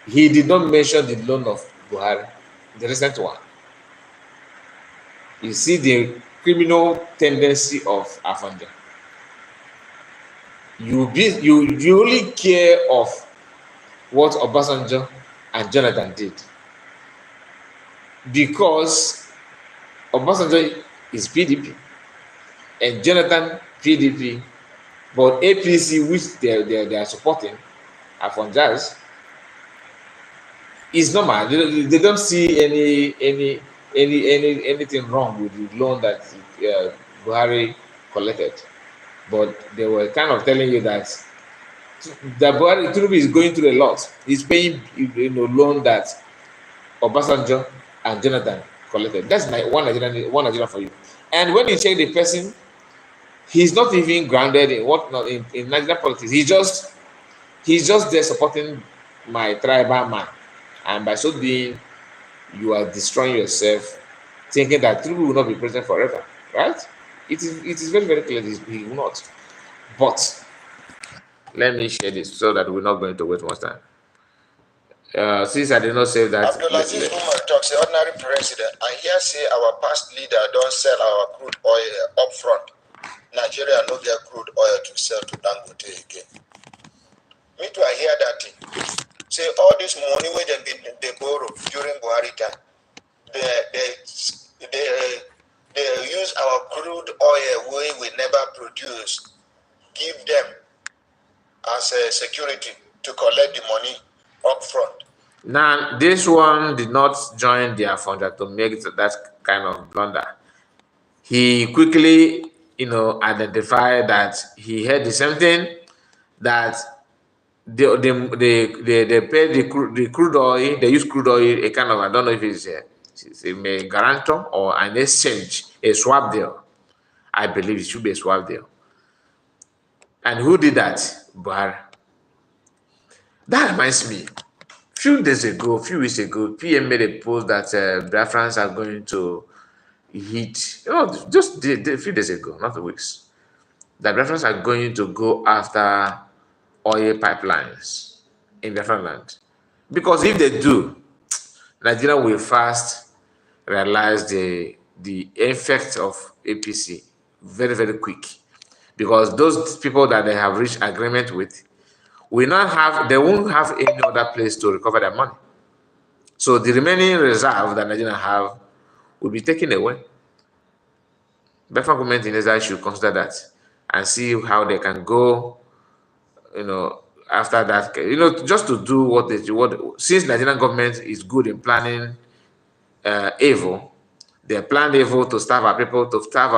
He did not mention the loan of Buhari, the recent one. You see the criminal tendency of Afanja. You only care of what Obasanjo and Jonathan did, because Obasanjo is PDP and Jonathan PDP, but APC, which they are supporting, Afanjas, is normal. They don't see anything wrong with the loan that Buhari collected, but they were kind of telling you that Buhari Tinubu is going through a lot. He's paying loan that Obasanjo and Jonathan collected. That's one Nigerian for you. And when you check the person, he's not even grounded in Nigerian politics. He's just there supporting my tribal man, and by so doing, you are destroying yourself, thinking that Tinubu will not be president forever, right? It is very, very clear he will not. But let me share this so that we're not going to waste much time. Since I did not say that. Abdulaziz Umar talks, the ordinary president. I hear say our past leader don't sell our crude oil up front. Nigeria no get crude oil to sell to Dangote again. Me too, I hear that thing. Say all this money where they borrow during Buhari time, they use our crude oil where we never produce, give them as a security to collect the money up front. Now, this one did not join their founder to make that kind of blunder. He quickly, identified that he had the same thing, that they pay the crude oil, they use crude oil, a kind of, I don't know if it's a guarantor or an exchange, a swap deal. I believe it should be a swap deal. And who did that? Buhari. That reminds me, few weeks ago, PM made a post that Biafrans are going to hit, just a few days ago, not weeks, that Biafrans are going to go after oil pipelines in Biafran land. Because if they do, Nigeria will fast realize the effect of APC very, very quick. Because those people that they have reached agreement with they won't have any other place to recover their money. So the remaining reserve that Nigeria have will be taken away. Biafran government in Israel should consider that and see how they can go, after that, just to do since Nigerian government is good in planning evil, they planned evil to starve our people, to starve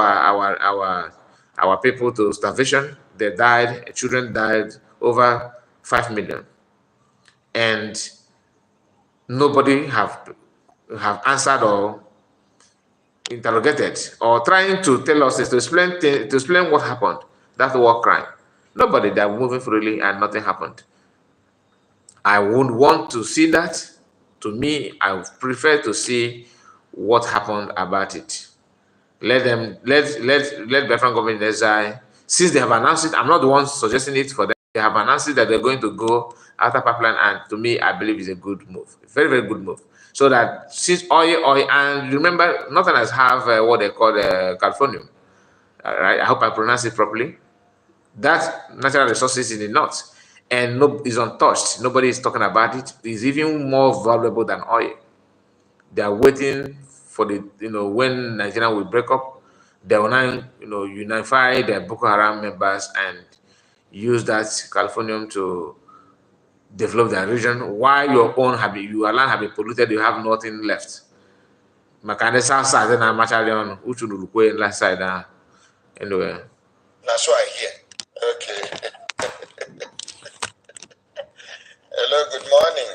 our people to starvation. They died, children died, over 5 million. And nobody have answered or interrogated or trying to tell us to explain what happened. That's war crime. Nobody, they're moving freely and nothing happened. I would want to see that. To me, I would prefer to see what happened about it. Let Biafran government in exile, since they have announced it. I'm not the one suggesting it for them. They have announced it that they're going to go after pipeline, and to me, I believe it's a good move, a very, very good move. So that since oil, and remember, Northerners have what they call Californium. Right? I hope I pronounce it properly. That natural resources in the north, and is untouched. Nobody is talking about it. It's even more valuable than oil. They are waiting for when Nigeria will break up, they will now unify their Boko Haram members and use that Californium to develop their region. While your land have been polluted, you have nothing left. Makane south side na machalion uchunulukwe last side anyway. That's why I hear. Okay. Hello, good morning.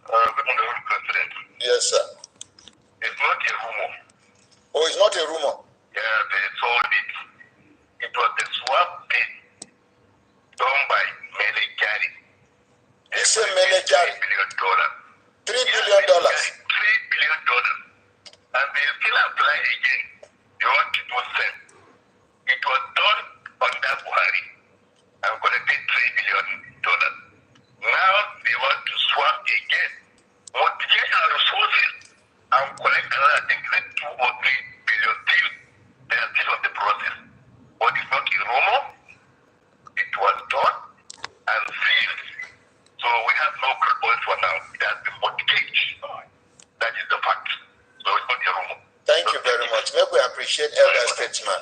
Good morning, President. Yes, sir. It's not a rumor. Oh, it's not a rumor. Yeah, they told it. It was the swap deal done by Melechari. This is Melechari. $3 billion. $3 billion. $3 billion. And they still apply again. They want to do same. It was done under Buhari and collected $3 billion. Now they want to swap again. Multiplication of resources and collect another, I think, 2 or 3 billion still. They are still on the process. But it's not a rumor. It was done and sealed. So we have no credit for now. It has been mortgaged. That is the fact. So it's not a rumor. Thank you very much. Maybe we appreciate elder statesman.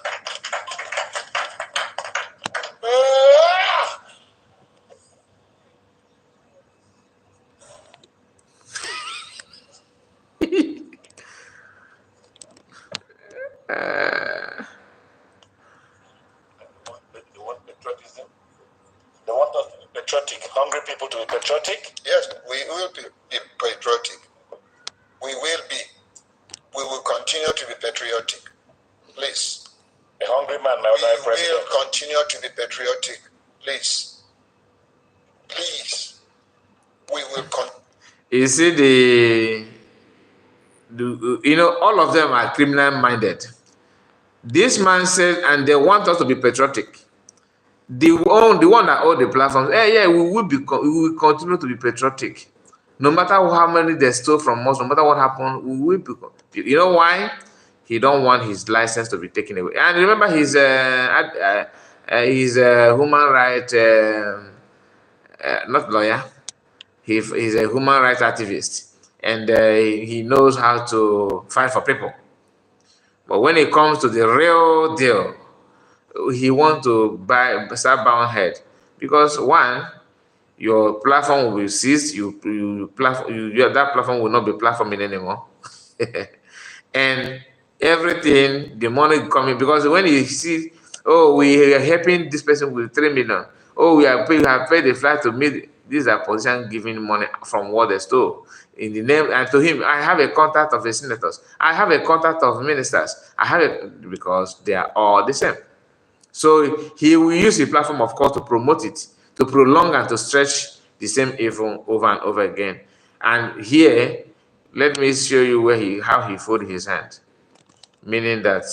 They want patriotism. They want us to be patriotic, hungry people to be patriotic. Yes, we will be patriotic. We will be. We will continue to be patriotic. Please. A hungry man, my other president. We will continue to be patriotic. Please. Please. We will You see all of them are criminal minded. This man said, and they want us to be patriotic. The one that owns the platforms, we will continue to be patriotic. No matter how many they stole from us, no matter what happened, we will be. You know why? He don't want his license to be taken away. And remember his human right not lawyer. He's a human rights activist, and he knows how to fight for people. But when it comes to the real deal, he wants to start bowing head, because one, your platform will cease. That platform will not be platforming anymore. And everything, the money coming, because when you see, oh, we are helping this person with 3 million. Oh, we have paid the flight to meet. These are politicians giving money from what they stole in the name. And to him, I have a contact of the senators. I have a contact of ministers. I have it because they are all the same. So he will use the platform, of course, to promote it, to prolong and to stretch the same evil over and over again. And here, let me show you how he folded his hand, meaning that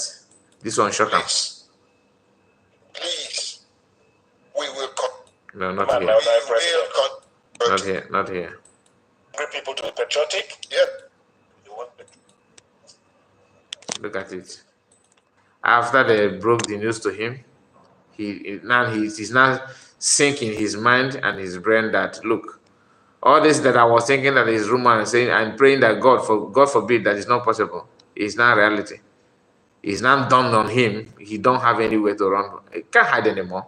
this one shut up. Please, we will no, not here. Not here. Not here. Bring people to be patriotic. Yeah. Look at it. After they broke the news to him, he's now sinking his mind and his brain that, look, all this that I was thinking that is rumor and saying and praying that God forbid that is not possible, is now reality. It's now dawned on him. He don't have anywhere to run. He can't hide anymore.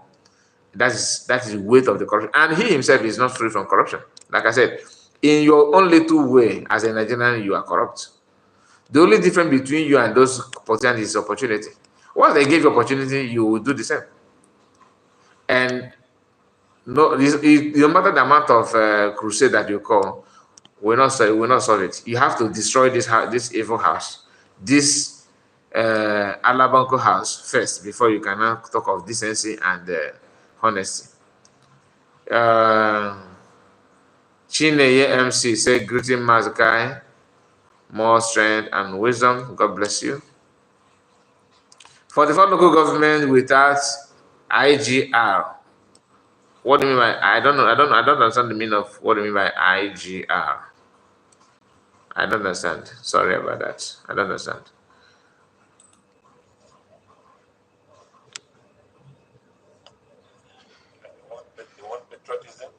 That is the weight of the corruption. And he himself is not free from corruption. Like I said, in your own little way, as a Nigerian, you are corrupt. The only difference between you and those politicians is opportunity. Once they give you opportunity, you will do the same. And no matter the amount of crusade that you call, will not solve it. You have to destroy this evil house, this Alabanco house first, before you can now talk of decency and honesty. Chineye MC say, greeting Mazakai, more strength and wisdom. God bless you. For the local government without IGR. What do you mean by I don't understand the meaning of what do you mean by IGR. I don't understand. Sorry about that. I don't understand. They want patriotism.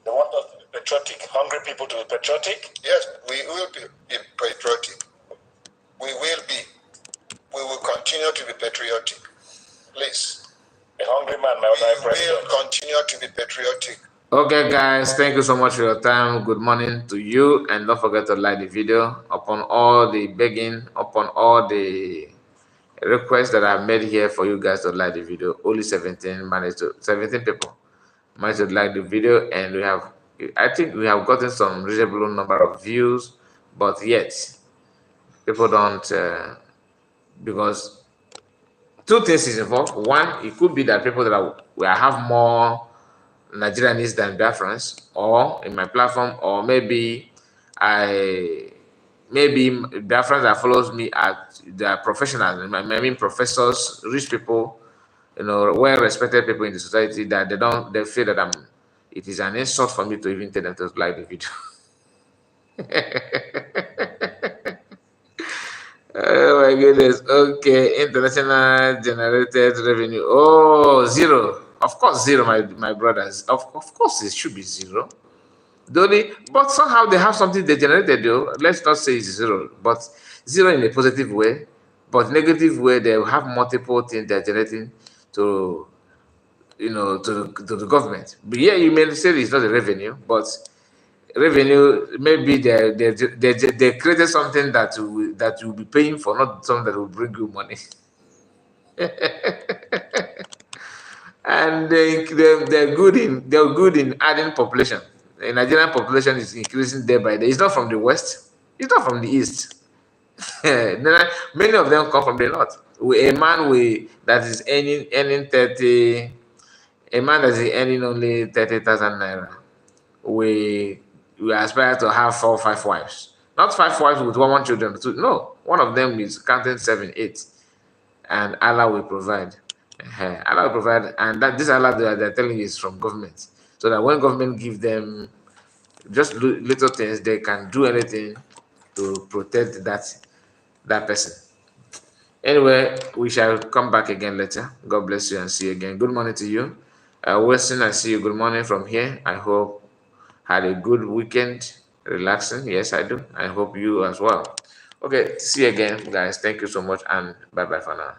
They want us to be patriotic. Hungry people to be patriotic. Yes, we will be patriotic. We will be. We will continue to be patriotic. Please. A hungry man, my president. We will continue to be patriotic. Okay, guys, thank you so much for your time. Good morning to you, and don't forget to like the video. Upon all the begging, upon all the requests that I've made here for you guys to like the video, only 17 people managed to like the video, and I think we have gotten some reasonable number of views, but yet people don't, because two things is involved. One, it could be that people that have more Nigerians than Biafrans, or in my platform, or maybe Biafrans that follows me are professionals. I mean professors, rich people, well-respected people in the society, that they feel that it is an insult for me to even tell them to like the video. Oh my goodness. Okay, international generated revenue. Oh, zero. Of course, zero, my brothers. Of course, it should be zero. But somehow they have something they generated, though. Let's not say it's zero, but zero in a positive way. But negative way, they have multiple things they're generating to the government. But yeah, you may say it's not a revenue, but revenue, maybe they created something that you'll be paying for, not something that will bring you money. And they're good in adding population. The Nigerian population is increasing day by day. It's not from the west, it's not from the east. Many of them come from the north. A man that is earning 30, a man that is earning only 30,000 naira, we aspire to have 4 or 5 wives. Not 5 wives with 1 children. No, one of them is counting 7, 8. And Allah will provide. Allah will provide. And this Allah they're telling you is from government. So that when government give them just little things, they can do anything to protect that person. Anyway, we shall come back again later. God bless you and see you again. Good morning to you. Wilson, I see you. Good morning from here. I hope had a good weekend, relaxing. Yes, I do. I hope you as well. Okay, see you again, guys. Thank you so much, and bye-bye for now.